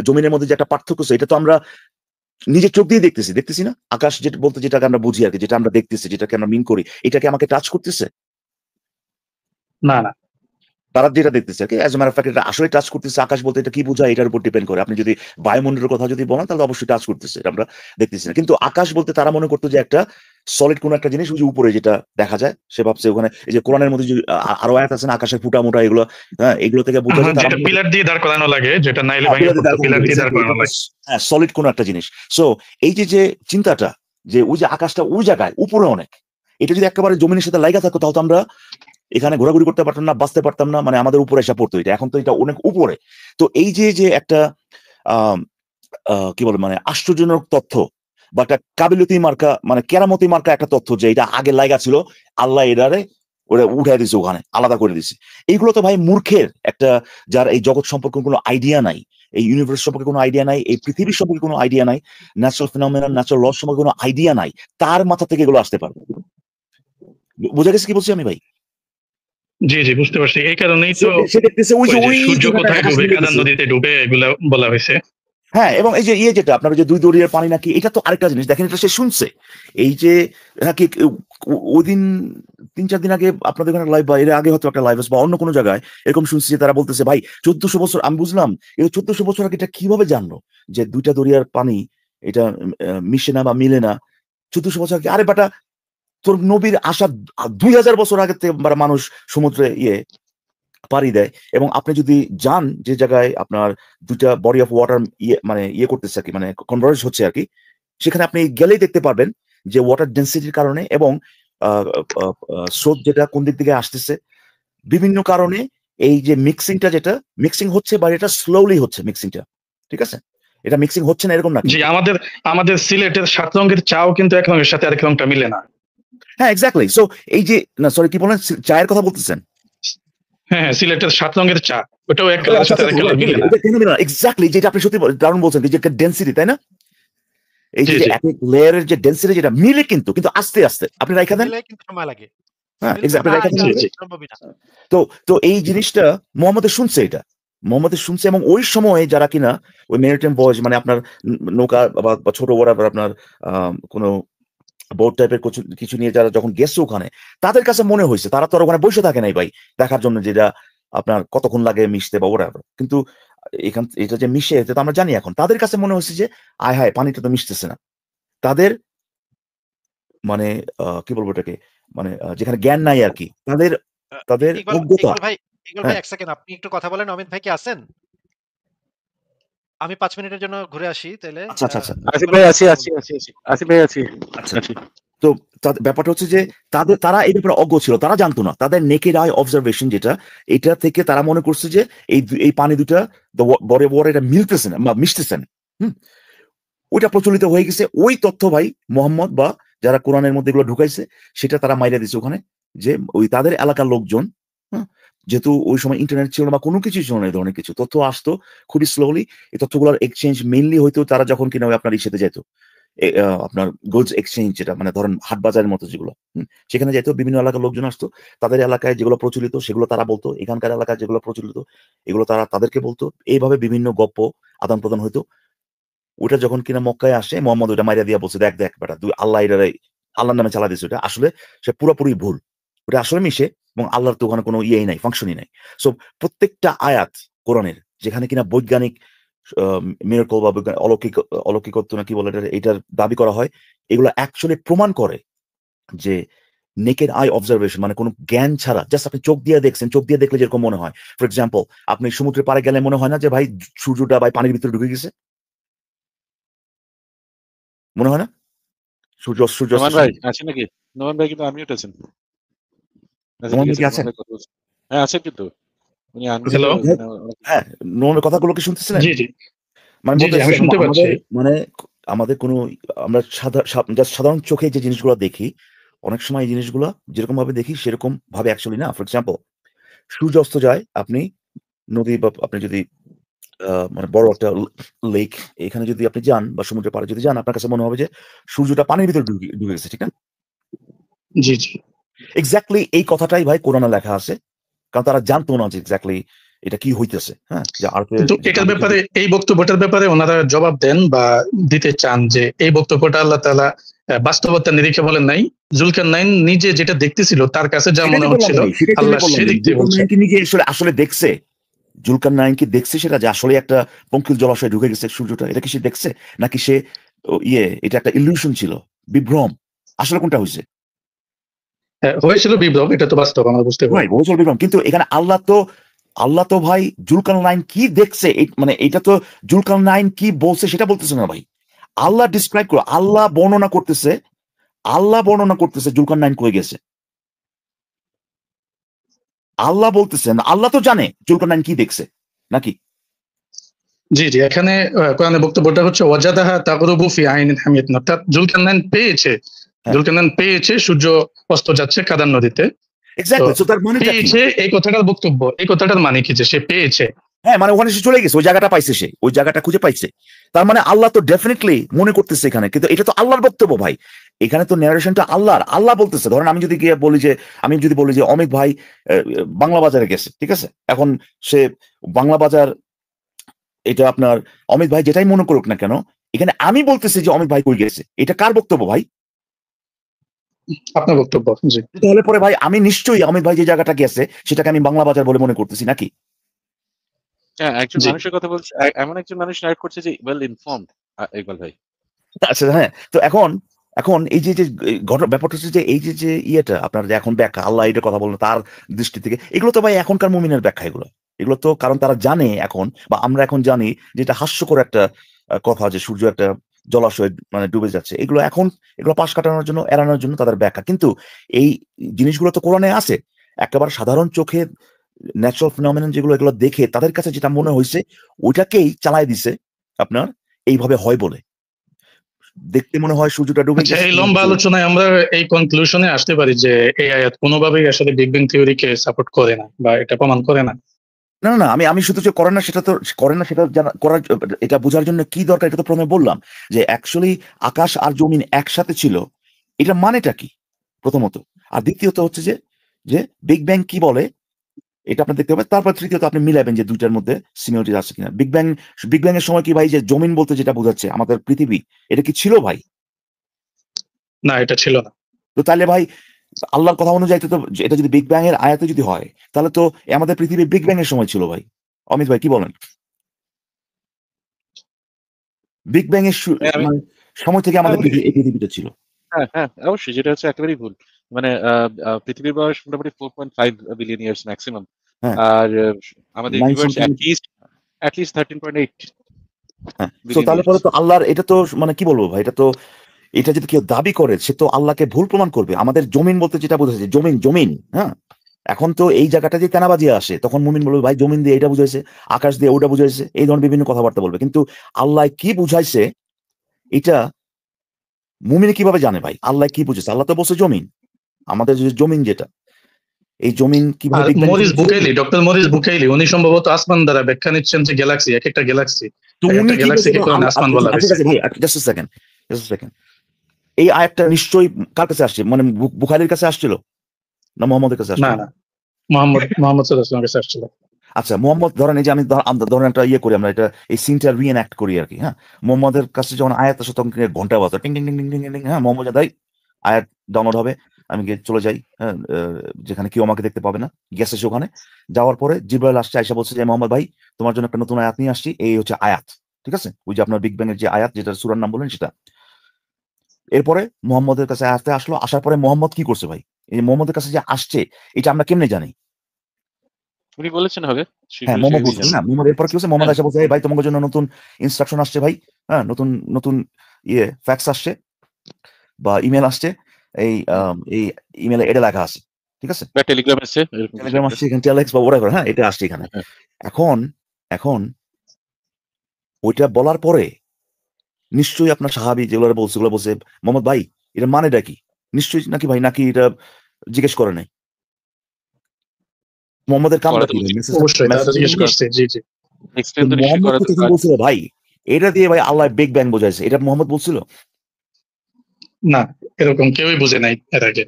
জমিনের মধ্যে যে একটা পার্থক্য আছে, এটা তো আমরা নিজের চোখ দিয়ে দেখতেছি না? আকাশ যেটা বলতে যেটাকে আমরা বুঝি আর কি, যেটা আমরা দেখতেছি, যেটাকে আমরা মিন করি, এটাকে আমাকে টাচ করতেছে? না না তারা যেটা দেখতেছে আর কি, as a matter of fact, এটা আসলে টাচ করতেছে। আকাশ বলতে এটা কি বোঝায়, এটার উপর ডিপেন্ড করে। আপনি যদি বায়ুমণ্ডলের কথা যদি বলেন, তাহলে অবশ্যই টাচ করতেছে, এটা আমরা দেখতেছি না। কিন্তু আকাশ বলতে তারা মনে করতো যে একটা সলিড কোন একটা জিনিস, ওই যে উপরে যেটা দেখা যায়, সে ভাবছে ওখানে এই যে কোরআনের মধ্যে যে আরো আয়াত আছে না, আকাশের ফুটা মোটা, এগুলো, হ্যাঁ, এগুলো থেকে বোঝা যায় তারা যেটা পিলার দিয়ে দাঁড় করানো লাগে, যেটা নাইলে ভেঙে পিলার দিয়ে পড়তো, দাঁড় করানো পিলার যায়, দিয়ে দাঁড় exactly, এটা করানো তো লাগে। হ্যাঁ সলিড কোন একটা জিনিস। সো এই যে যে চিন্তাটা, যে ওই যে আকাশটা ওই জায়গায় উপরে অনেক, এটা যদি একেবারে জমিনের সাথে লাগা থাকতো, তাহলে তো আমরা এখানে ঘোরাঘুরি করতে পারতাম না, বাঁচতে পারতাম না, মানে আমাদের উপরে এসে পড়তো এটা। এখন তো এটা অনেক উপরে। তো এই যে যে একটা আহ কি বলে, মানে আশ্চর্যজনক তথ্য, বা একটা কাবিলতি মার্কা, মানে কেরামতি মার্কা একটা তথ্য, যে এটা আগে লাগা ছিল, আল্লাহ এটারে ওটা উঠাই দিছে, ওখানে আলাদা করে দিছে। এইগুলো তো ভাই মূর্খের একটা, যার এই জগৎ সম্পর্কে কোনো আইডিয়া নাই, এই ইউনিভার্স সম্পর্কে কোনো আইডিয়া নাই, এই পৃথিবীর সম্পর্কে কোনো আইডিয়া নাই, ন্যাচারাল ফিনোমেনন, ন্যাচারাল ল সম্পর্কে কোনো আইডিয়া নাই, তার মাথা থেকে এগুলো আসতে পারে। বোঝা গেছে কি বলছি আমি ভাই? জি জি বুঝতে পারছি। এই কারণেই তো সে দেখতেছে ওই যে ওই যে ওই সূর্য জায়গাটায় কোথায় আকাশ ডুবে, মিলে কাদার গেছে। নদীতে ডুবে, এগুলা বলা হয়েছে। হ্যাঁ, এবং এই যে যেটা আপনার যে 2 দরিয়ার পানি নাকি, এটা তো আরেকটা জিনিস। দেখেন, এটা সে শুনছে। এই যে নাকি ওই দিন 3-4 দিন আগে আপনাদের ওখানে লাইভ, বা এর আগে হয়তো একটা লাইভ বা অন্য কোনো জায়গায় এরকম শুনছি যে তারা বলতেছে, ভাই 1400 বছর, আমি বুঝলাম এই 1400 বছর আগে এটা কিভাবে জানলো যে 2টা দরিয়ার পানি এটা মিশে না বা মিলে না? 1400 বছর আগে, আরে বেটা, তোর নবীর আসার 2000 বছর আগে থেকে মানুষ সমুদ্রে পাড়ি দেয়। এবং আপনি যদি যান যে জায়গায় আপনার 2টা বডি অফ ওয়াটার মানে করতেছে আর কি, মানে কনভার্জ হচ্ছে আর কি, সেখানে আপনি গেলেই দেখতে পারবেন যে ওয়াটার ডেন্সিটির কারণে এবং স্রোত যেটা কোন দিক থেকে আসতেছে, বিভিন্ন কারণে এই যে মিক্সিংটা, যেটা মিক্সিং হচ্ছে, বা এটা স্লোলি হচ্ছে মিক্সিংটা, ঠিক আছে? এটা মিক্সিং হচ্ছে না এরকম না জি, কিন্তু। আমাদের সিলেটের 7 রঙের চাও কিন্তু এক রঙের সাথে আরেক রঙটা মিলে না। হ্যাঁ, এক্স্যাক্টলি। সো এই যে, না সরি, কি বলেন, চায়ের কথা বলতেছেন? হ্যাঁ, সিলেটের 7 রঙের চা, ওটাও এক কালারের সাথে আরেক কালার মিলে না। এটা কেন মিলে না? এক্স্যাক্টলি, যেটা আপনি সত্যি দারুণ বলছেন, যে একটা ডেন্সিটি, তাই না? এই জি যে জি এক এক লেয়ারের যে ডেন্সিটি, যেটা মিলে কিন্তু কিন্তু আস্তে আস্তে আপনি রাইখা দেন। মিলে কিন্তু সময় লাগে। হ্যাঁ, মিলবে আপনি না, রাইখা দেন। এটা জি জি সম্ভবই না। তো তো এই জিনিসটা মোহাম্মদের শুনছে, এটা মোহাম্মদের শুনছে। এবং ওই সময়ে যারা কিনা ওই মেরিটাইম ভয়েজ, মানে আপনার নৌকা বা ছোট বড় আপনার কোনো বোট টাইপের কিছু কিছু নিয়ে যারা যখন গেছে ওখানে, তাদের কাছে মনে হয়েছে, তারা তো আর ওখানে বসে থাকে নাই ভাই দেখার জন্য যেটা আপনার কতক্ষণ লাগে মিশতে বা ওরা, কিন্তু এটা যে মিশে, এটা তো আমরা জানি। এখন তাদের কাছে মনে হয়েছে যে আয় হায়, পানিটা তো মিশতেছে না। তাদের মানে কি বলবো এটাকে, মানে যেখানে জ্ঞান নাই আর কি, তাদের আ তাদের ইকবাল অজ্ঞতা। ইকবাল ভাই হ্যাঁ, ১ সেকেন্ড আপনি একটু কথা বলেন। অমিত ভাই কি আছেন? আমি ৫ মিনিটের জন্য ঘুরে আসি তাইলে। আচ্ছা আচ্ছা আচ্ছা আসিফ ইকবাল ভাই ভাই আছি কথা আছি বলবেন। আছি আছি আসিফ ভাই আছি আচ্ছা। আছি। তো ব্যাপারটা হচ্ছে যে তারা এই ব্যাপারে অজ্ঞ ছিল, তারা জানতো না। তাদের নেকেড আই অবজারভেশন যেটা, এটা থেকে তারা মনে করছে যে এই পানি দুটা বড় বড় এটা মিলতেছে না বা মিশতেছে না। হুম, ওইটা প্রচলিত হয়ে গেছে। ওই তথ্য ভাই মোহাম্মদ বা যারা কোরআনের মধ্যে এগুলো ঢুকাইছে, সেটা তারা মাইরা দিছে ওখানে, যে ওই তাদের এলাকার লোকজন, হ্যাঁ, যেহেতু ওই সময় ইন্টারনেট ছিল না বা কোনো কিছু ছিল না, এই ধরনের কিছু তথ্য আসতো খুবই স্লোলি। এই তথ্যগুলোর এক্সচেঞ্জ মেইনলি হইতো তারা যখন কিনা ওই আপনার ইসেতে যেত, আপনার গুডস এক্সচেঞ্জ, যেটা মানে ধরেন হাট বাজারের মতো যেগুলো, সেখানে যাইতো, বিভিন্ন এলাকার লোকজন আসতো, তাদের এলাকায় যেগুলো প্রচলিত সেগুলো তারা বলতো, এখানকার এলাকায় যেগুলো প্রচলিত এগুলো তারা তাদেরকে বলতো। এইভাবে বিভিন্ন গপ্প আদান প্রদান হইতো। ওটা যখন কিনা মক্কায় আসে, মোহাম্মদ ওটা মাইরা দিয়া বলছে, দেখ দেখ বেটা, তুই আল্লাহ এটারে আল্লাহর নামে চালা দিস, ওটা আসলে সে পুরোপুরি ভুল, ওটা আসলে মিশে, এবং আল্লাহর তো ওখানে কোনো ইয়েই নাই, ফাংশনই নাই। সো প্রত্যেকটা আয়াত কোরআনের, যেখানে কিনা বৈজ্ঞানিক মিরাকল বা অলৌকিকত্ব না কি বলে এটার দাবি করা হয়, এগুলো অ্যাকচুয়ালি প্রমাণ করে যে নেকেড আই অবজারভেশন, মানে কোনো জ্ঞান ছাড়া, জাস্ট আপনি চোখ দিয়ে দেখছেন, চোখ দিয়ে দেখলে যেরকম মনে হয়। ফর এক্সাম্পল, আপনি সমুদ্রের পাড়ে গেলে মনে হয় না যে ভাই সূর্যটা ভাই পানির ভিতরে ঢুকে গেছে? মনে হয় না? সূর্যাস্তের নোমান ভাই সময়। আছেন নাকি? নোমান ভাই কিন্তু আনমিউট আছেন। আচ্ছা নোমান ঠিক ভাই আছে, কি নোমান আছেন? ভাই কথা বলছেন। হ্যাঁ আছেন কিন্তু উনি আনমিউট হ্যালো। হ্যাঁ, হ্যাঁ, নোমানের কথাগুলো কি শুনতেছিলেন? জি জি মানে জি জি বলতেছি আমি শুনতে পাচ্ছি। আমাদের, মানে আমাদের কোনো, আমরা সাধারণ চোখে যে জিনিসগুলো দেখি, অনেক সময় এই জিনিসগুলো যেরকম ভাবে দেখি সেরকম ভাবে অ্যাকচুয়ালি না। ফর এক্সাম্পল, সূর্য অস্ত যায়, আপনি নদী বা আপনি যদি মানে বড় একটা লেক, এখানে যদি আপনি যান বা সমুদ্রের পাড়ে যদি যান, আপনার কাছে মনে হবে যে সূর্যটা পানির ভিতরে ঢুকে গেছে, ঠিক না? জি জি এক্স্যাক্টলি এই কথাটাই ভাই কোরআনে লেখা আছে, কারণ তারা জানতো না যে এক্স্যাক্টলি এটা কি হইতেছে, হ্যাঁ, যে আর্থের কিন্তু এটার ব্যাপারে এই বক্তব্যটার ব্যাপারে ওনারা জবাব দেন বা দিতে চান যে এই বক্তব্যটা আল্লাহ তাআলা বাস্তবতার নিরিখে বলেন নাই, জুলকারনাইন নিজে যেটা দেখতেছিল তার কাছে যা মনে হচ্ছিল আল্লাহ সেদিক দিয়ে বলছেন। নিজে আসলে দেখছে, জুলকারনাইন কি দেখছে সেটা যে আসলে একটা পঙ্কিল জলাশয়ে ঢুকে গেছে সূর্যটা, এটা কি সে দেখছে নাকি সে এটা একটা ইলিউশন ছিল, বিভ্রম? আসলে কোনটা হয়েছে? হয়েছিল বিপ্লব, এটা তো বাস্তব, আমরা বুঝতে পারি। হয়েছিল বিভ্রম, কিন্তু এখানে আল্লাহ তো ভাই জুলকারনাইন কি দেখছে মানে এটা তো জুলকারনাইন কি বলছে সেটা বলতেছে না ভাই, আল্লাহ ডিসক্রাইব করে, আল্লাহ বর্ণনা করতেছে জুলকারনাইন কই গেছে। আল্লাহ বলতেছেন, আল্লাহ তো জানে জুলকারনাইন কি দেখছে নাকি? জি জি, এখানে কোরআনের বক্তব্যটা হচ্ছে ওয়াজাদাহা তাগরুবু ফি আইনিন হামিয়াতিন, অর্থাৎ জুলকারনাইন পেয়েছে সূর্য অস্ত যাচ্ছে কাদার নদীতে। এক্স্যাক্টলি, সো তার মানে পেয়েছে, এই কথাটার বক্তব্য, এই কথাটার মানে কি যে সে পেয়েছে? হ্যাঁ, মানে ওখানে সে চলে গেছে, ওই জায়গাটা পাইছে, সে ওই জায়গাটা খুঁজে পাইছে। তার মানে আল্লাহ তো ডেফিনেটলি মনে করতেছে এখানে, কিন্তু এটা তো আল্লাহর বক্তব্য ভাই, এখানে তো ন্যারেশনটা আল্লাহ বলতেছে। ধরেন আমি যদি বলি যে অমিত ভাই বাংলা বাজারে গেছে, ঠিক আছে, এখন সে বাংলা বাজার, এটা আপনার অমিত ভাই যেটাই মনে করুক না কেন, এখানে আমি বলতেছি যে অমিত ভাই কই গেছে, এটা কার বক্তব্য ভাই? আপনার বক্তব্য। জি, তাহলে পরে ভাই আমি নিশ্চয়ই অমিত ভাই যে জায়গাটা গেছে সেটাকে আমি বাংলা বাজার বলে মনে করতেছি নাকি? হ্যাঁ, একজন মানুষের কথা বলছে, এমন একজন মানুষ নারেট করছে যে ওয়েল ইনফর্মড ইকবাল ভাই। আচ্ছা, হ্যাঁ, তো এখন এই যে ব্যাপারটা হচ্ছে যে এই যে ইয়েটা আপনার যে এখন ব্যাখ্যা, আল্লাহ এটা কথা বললো তার দৃষ্টি থেকে, এগুলো তো ভাই এখনকার মুমিনের ব্যাখ্যা, এগুলো তো কারণ তারা জানে এখন, বা আমরা এখন জানি যে এটা হাস্যকর একটা কথা যে সূর্য একটা জলাশয় মানে ডুবে যাচ্ছে, এগুলো পাশ কাটানোর জন্য, এড়ানোর জন্য তাদের ব্যাখ্যা। কিন্তু এই জিনিসগুলো তো কোরআনে আছে, একেবারে সাধারণ চোখে ন্যাচারাল ফিনোমেনন যেগুলো, এগুলো দেখে তাদের কাছে যেটা মনে হয়েছে ওইটাকেই চালাই দিছে আপনার, এইভাবে হয় বলে দেখতে মনে হয় সূর্যটা ডুবে গেছে। এই লম্বা আলোচনায় আমরা এই কনক্লুশনে আসতে পারি যে এই আয়াত কোনোভাবেই আসলে বিগ ব্যাং থিওরিকে সাপোর্ট করে না বা এটা প্রমাণ করে না। না, আমি শুধু যে করে না সেটা করার, এটা বোঝার জন্য কি দরকার এটা তো প্রথমে বললাম, যে অ্যাকচুয়ালি আকাশ আর জমিন একসাথে ছিল, এটা মানেটা কি প্রথমত, আর দ্বিতীয়ত হচ্ছে যে বিগ ব্যাং কি বলে এটা আপনি দেখতে পাবেন, তারপর তৃতীয়ত আপনি মিলাবেন যে দুইটার মধ্যে সিমিলারিটি আছে কিনা। বিগ ব্যাং এর সময় কি ভাই যে জমিন বলতে যেটা বোঝাচ্ছে আমাদের পৃথিবী, এটা কি ছিল ভাই? না, এটা ছিল না। তো তাহলে ভাই আল্লাহর কথা অনুযায়ী তো এটা যদি বিগ ব্যাং এর আয়াতে যদি হয়, তাহলে তো আমাদের পৃথিবী বিগ ব্যাং এর সময় ছিল ভাই। অমিত ভাই কি বলেন? বিগ ব্যাং এর মানে সময় থেকে আমাদের এই পৃথিবীটা ছিল। হ্যাঁ হ্যাঁ, অবশ্যই, যেটা হচ্ছে একেবারেই ভুল। মানে পৃথিবীর বয়স মোটামুটি 4.5 বিলিয়ন ইয়ার্স ম্যাক্সিমাম, হ্যাঁ, আর আমাদের ইউনিভার্স অ্যাটলিস্ট 13.8 হ্যাঁ। তো বিলিয়ন তাহলে পরে ইয়ার্স। তো আল্লাহর এটা তো মানে কি বলবো ভাই, এটা যদি কেউ দাবি করে সে তো আল্লাহকে ভুল প্রমাণ করবে। আমাদের জমিন বলতে যেটা বোঝাচ্ছে জমিন, হ্যাঁ, এখন তো এই জায়গাটা দিয়ে তেনাবাজি আসে, তখন মুমিন বলবে ভাই জমিন দিয়ে এটা বুঝাইছে, আকাশ দিয়ে ওটা বুঝাইছে, এই ধরনের বিভিন্ন কথাবার্তা বলবে। কিন্তু আল্লাহ কি বুঝাইছে এটা মুমিনে কিভাবে জানে ভাই? আল্লাহ কি বুঝেছে? আল্লাহ তো বলছে জমিন, আমাদের যে জমিন যেটা, এই জমিন কিভাবে ডক্টর মরিস বুকাইলি উনি সম্ভবত আসমান দ্বারা ব্যাখ্যা নিচ্ছেন যে গ্যালাক্সি, এক একটা গ্যালাক্সিকে কোরআনে আসমান বলা হয়েছে। ভাই জাস্ট আ সেকেন্ড, এই আয়াতটা নিশ্চয়ই কার কাছে আসছে, মানে বুখারীর কাছে আসছিল না মুহাম্মদের কাছে আসছিল? না, মুহাম্মদ সাল্লাল্লাহু আলাইহি ওয়াসাল্লামের কাছে আসছিল। আচ্ছা, মুহাম্মদ ধরেন এই যে আমি ধরেন একটা করি, আমরা এটা এই সিনটা রিএনঅ্যাক্ট করি আর কি, হ্যাঁ, মুহাম্মদের কাছে যখন আয়াত আসে তখন ঘন্টা বাজে টিং টিং টিং টিং টিং টিং, হ্যাঁ, মুহাম্মদ যাই আয়াত ডাউনলোড হবে, আমি গিয়ে চলে যাই, হ্যাঁ, যেখানে কেউ আমাকে দেখতে পাবে না, গেছে ওখানে যাওয়ার পরে জিবরাইল আসছে, আয়েশা বলছে যে মুহাম্মদ ভাই তোমার জন্য একটা নতুন আয়াত নিয়ে আসছি, এই হচ্ছে আয়াত, ঠিক আছে, ওই যে আপনার বিগ ব্যাং এর যে আয়াত যেটা সূরার নাম বলেন সেটা। এরপরে মুহাম্মদের কাছে আয়াতে আসলো, আসার পরে মুহাম্মদ কি করছে ভাই? এই মুহাম্মদের কাছে যে আসছে এটা আমরা কেমনে জানি? উনি বলেছেন হবে। হ্যাঁ, মোহাম্মদ বলছেন না, মোহাম্মদ এরপর কি হচ্ছে, মোহাম্মদ আয়েশা বলছে ভাই তোমাদের জন্য নতুন ইনস্ট্রাকশন আসছে ভাই, হ্যাঁ, নতুন ফ্যাক্স আসছে বা ইমেল আসছে, এই ইমেলে এটা লেখা আছে, ঠিক আছে, টেলিগ্রাম আসছে, এখানে টেলেক্স বা ওরা, হ্যাঁ, এটা আসছে এখানে। এখন ওইটা বলার পরে নিশ্চয়ই আপনার সাহাবী যেগুলো বলছে মোহাম্মদ ভাই এটা মানেটা কি, নিশ্চয়ই নাকি ভাই, নাকি এটা জিজ্ঞেস করে নাই? মোহাম্মদের কামটা কি? বলছিল ভাই এটা দিয়ে ভাই আল্লাহ বিগ ব্যাং বোঝাইছে, এটা মোহাম্মদ বলছিল না, এরকম কেউই বুঝে নাই এর আগে।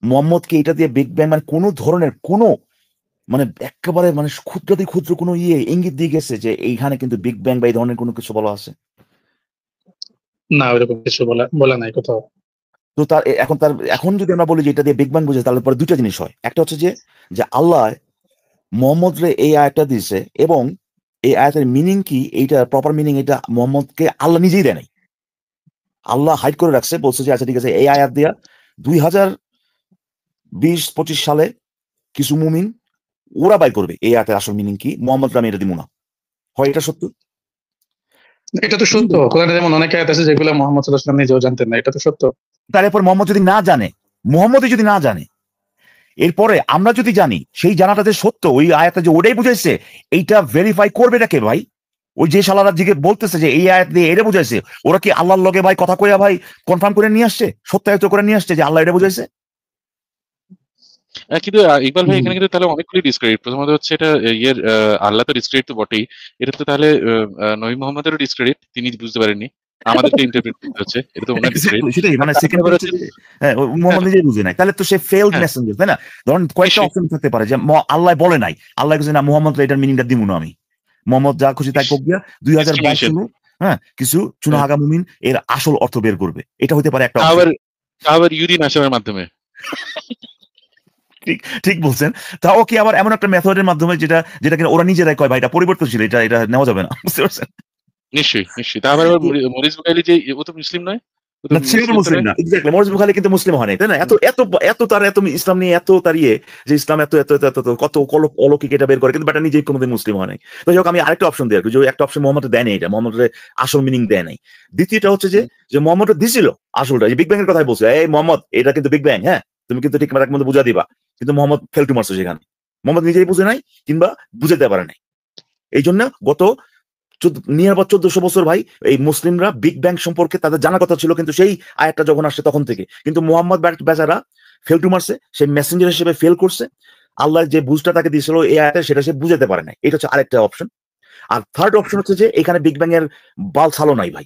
মোহাম্মদকে এটা দিয়ে বিগ ব্যাং মানে কোনো ধরনের কোনো মানে একেবারে মানে ক্ষুদ্রাতি ক্ষুদ্র কোনো ইঙ্গিত দিয়ে গেছে যে এইখানে কিন্তু বিগ ব্যাং বা এই ধরনের কোনো কিছু বলা আছে? না, ওইরকম কিছু বলা নাই কোথাও। তো এখন যদি আমরা বলি যে এটা দিয়ে বিগ ব্যাং বুঝে, তাহলে পরে দুইটা জিনিস হয়। একটা হচ্ছে যে আল্লাহ মোহাম্মদ রে এই আয়াতটা দিয়েছে, এবং এই আয়াতের মিনিং কি, এইটা প্রপার মিনিং এটা মোহাম্মদকে আল্লাহ নিজেই দেয় নাই। আল্লাহ হাইড করে রাখছে, বলছে যে আচ্ছা ঠিক আছে, এই আয়াত দিয়া 2020-25 সালে কিছু মুমিন ওরা বাইর করবে এই আয়াতের আসল মিনিং কি, মোহাম্মদ আমি এটা দিব না। হয় এটা সত্য? এটা তো সত্য, কোরআনে যেমন অনেক আয়াত আছে যেগুলো মুহাম্মদ সাল্লাল্লাহু আলাইহি ওয়াসাল্লাম নিজেও জানতেন না, এটা তো সত্য। তারপর মোহাম্মদই যদি না জানে, এরপরে আমরা যদি জানি, সেই জানাটা যে সত্য, ওই আয়াতটা যে ওটাই বুঝাইছে, এইটা ভেরিফাই করবে না কে ভাই? ওই যে শালারা দিকে বলতেছে যে এই আয়াত দিয়ে এটা বুঝাইছে, ওরা কি আল্লাহর লগে ভাই কথা কইয়া ভাই কনফার্ম করে নিয়ে আসছে, সত্যায়িত করে নিয়ে আসছে যে আল্লাহ এটা বুঝাইছে? কিন্তু ইকবাল ভাই এখানে কিন্তু তাহলে অনেকগুলি ডিসক্রেডিট। প্রথমত হচ্ছে এটা আল্লাহ তো ডিসক্রেডিট তো বটেই, এটা তো তাহলে নবী মোহাম্মদেরও ডিসক্রেডিট, তিনি বুঝতে পারেননি, আমাদের তো ইন্টারপ্রেট করতে হচ্ছে, এটা তো ওনার ডিসক্রেডিট। সেটাই, মানে সেকেন্ড ব্যাপার হচ্ছে হচ্ছে যে মোহাম্মদ নিজেই বুঝে নাই, তাহলে তো সে ফেলড হ্যাঁ মেসেঞ্জার, তাই না? ধরেন কয়েকটা নিশ্চয়ই অপশন থাকতে পারে যে আল্লাহ বলে নাই, আল্লাহ কিছু না, মোহাম্মদ এটার মিনিংটা দিব না আমি, মোহাম্মদ যা খুশি তাই কোক দিয়া 2022 ডিসক্রিমিনেশন, সালে কিছু চুনাহাগা মুমিন এর আসল অর্থ বের করবে, এটা হতে পারে একটা অপশন। আবার ইউরিন আসামের মাধ্যমে। ঠিক ঠিক বলছেন। তাও কি আবার এমন একটা মেথডের মাধ্যমে যেটা কিনা ওরা নিজেরাই কয় ভাই এটা পরিবর্তনশীল, এটা নেওয়া যাবে না, বুঝতে পারছেন? নিশ্চয়ই তারপর আবার মরিস বুকাইলি যে ও তো মুসলিম নয়, ও তো না, সে তো মুসলিম তো মুসলিম নয়। না, এক্স্যাক্টলি। মরজ বুখারী কিন্তু মুসলিম হয় নাই, তাই না? এত এত এত তার এত ইসলাম নিয়ে এত তার যে ইসলাম এত এত এত এত কত অলৌকিক এটা বের করে, কিন্তু বেটা নিজেই কোনোদিন মুসলিম হয় নাই। তো যাই হোক, আমি আরেকটা অপশন দিই আর কি, যে একটা অপশন মোহাম্মদ দেয় নাই, এটা মোহাম্মদের আসল মিনিং দেয় নাই। দ্বিতীয়টা হচ্ছে যে মোহাম্মদ দিছিল আসলটা, যে বিগ ব্যাং এর কথাই বলছে, এই মোহাম্মদ এটা কিন্তু বিগ ব্যাং, হ্যাঁ তুমি কিন্তু ঠিক মতো বুঝা দিবা, কিন্তু মোহাম্মদ ফেল টু মারছে সেখানে, মোহাম্মদ নিজেই বুঝে নাই কিংবা বুঝাতে পারে নাই। এই জন্য গত নিয়ার 1400 বছর ভাই এই মুসলিমরা বিগ ব্যাং সম্পর্কে তাদের জানার কথা ছিল, কিন্তু সেই আয়াতটা যখন আসছে তখন থেকে, কিন্তু মোহাম্মদ বেচারা ফেল টু মারছে, সে মেসেঞ্জার হিসেবে ফেল করছে, আল্লাহ যে বুঝটা তাকে দিয়েছিল এই আয়াতে সেটা সে বুঝাতে পারে না। এটা হচ্ছে আরেকটা অপশন। আর থার্ড অপশন হচ্ছে যে এখানে বিগ ব্যাং এর বাল ছালো নাই ভাই,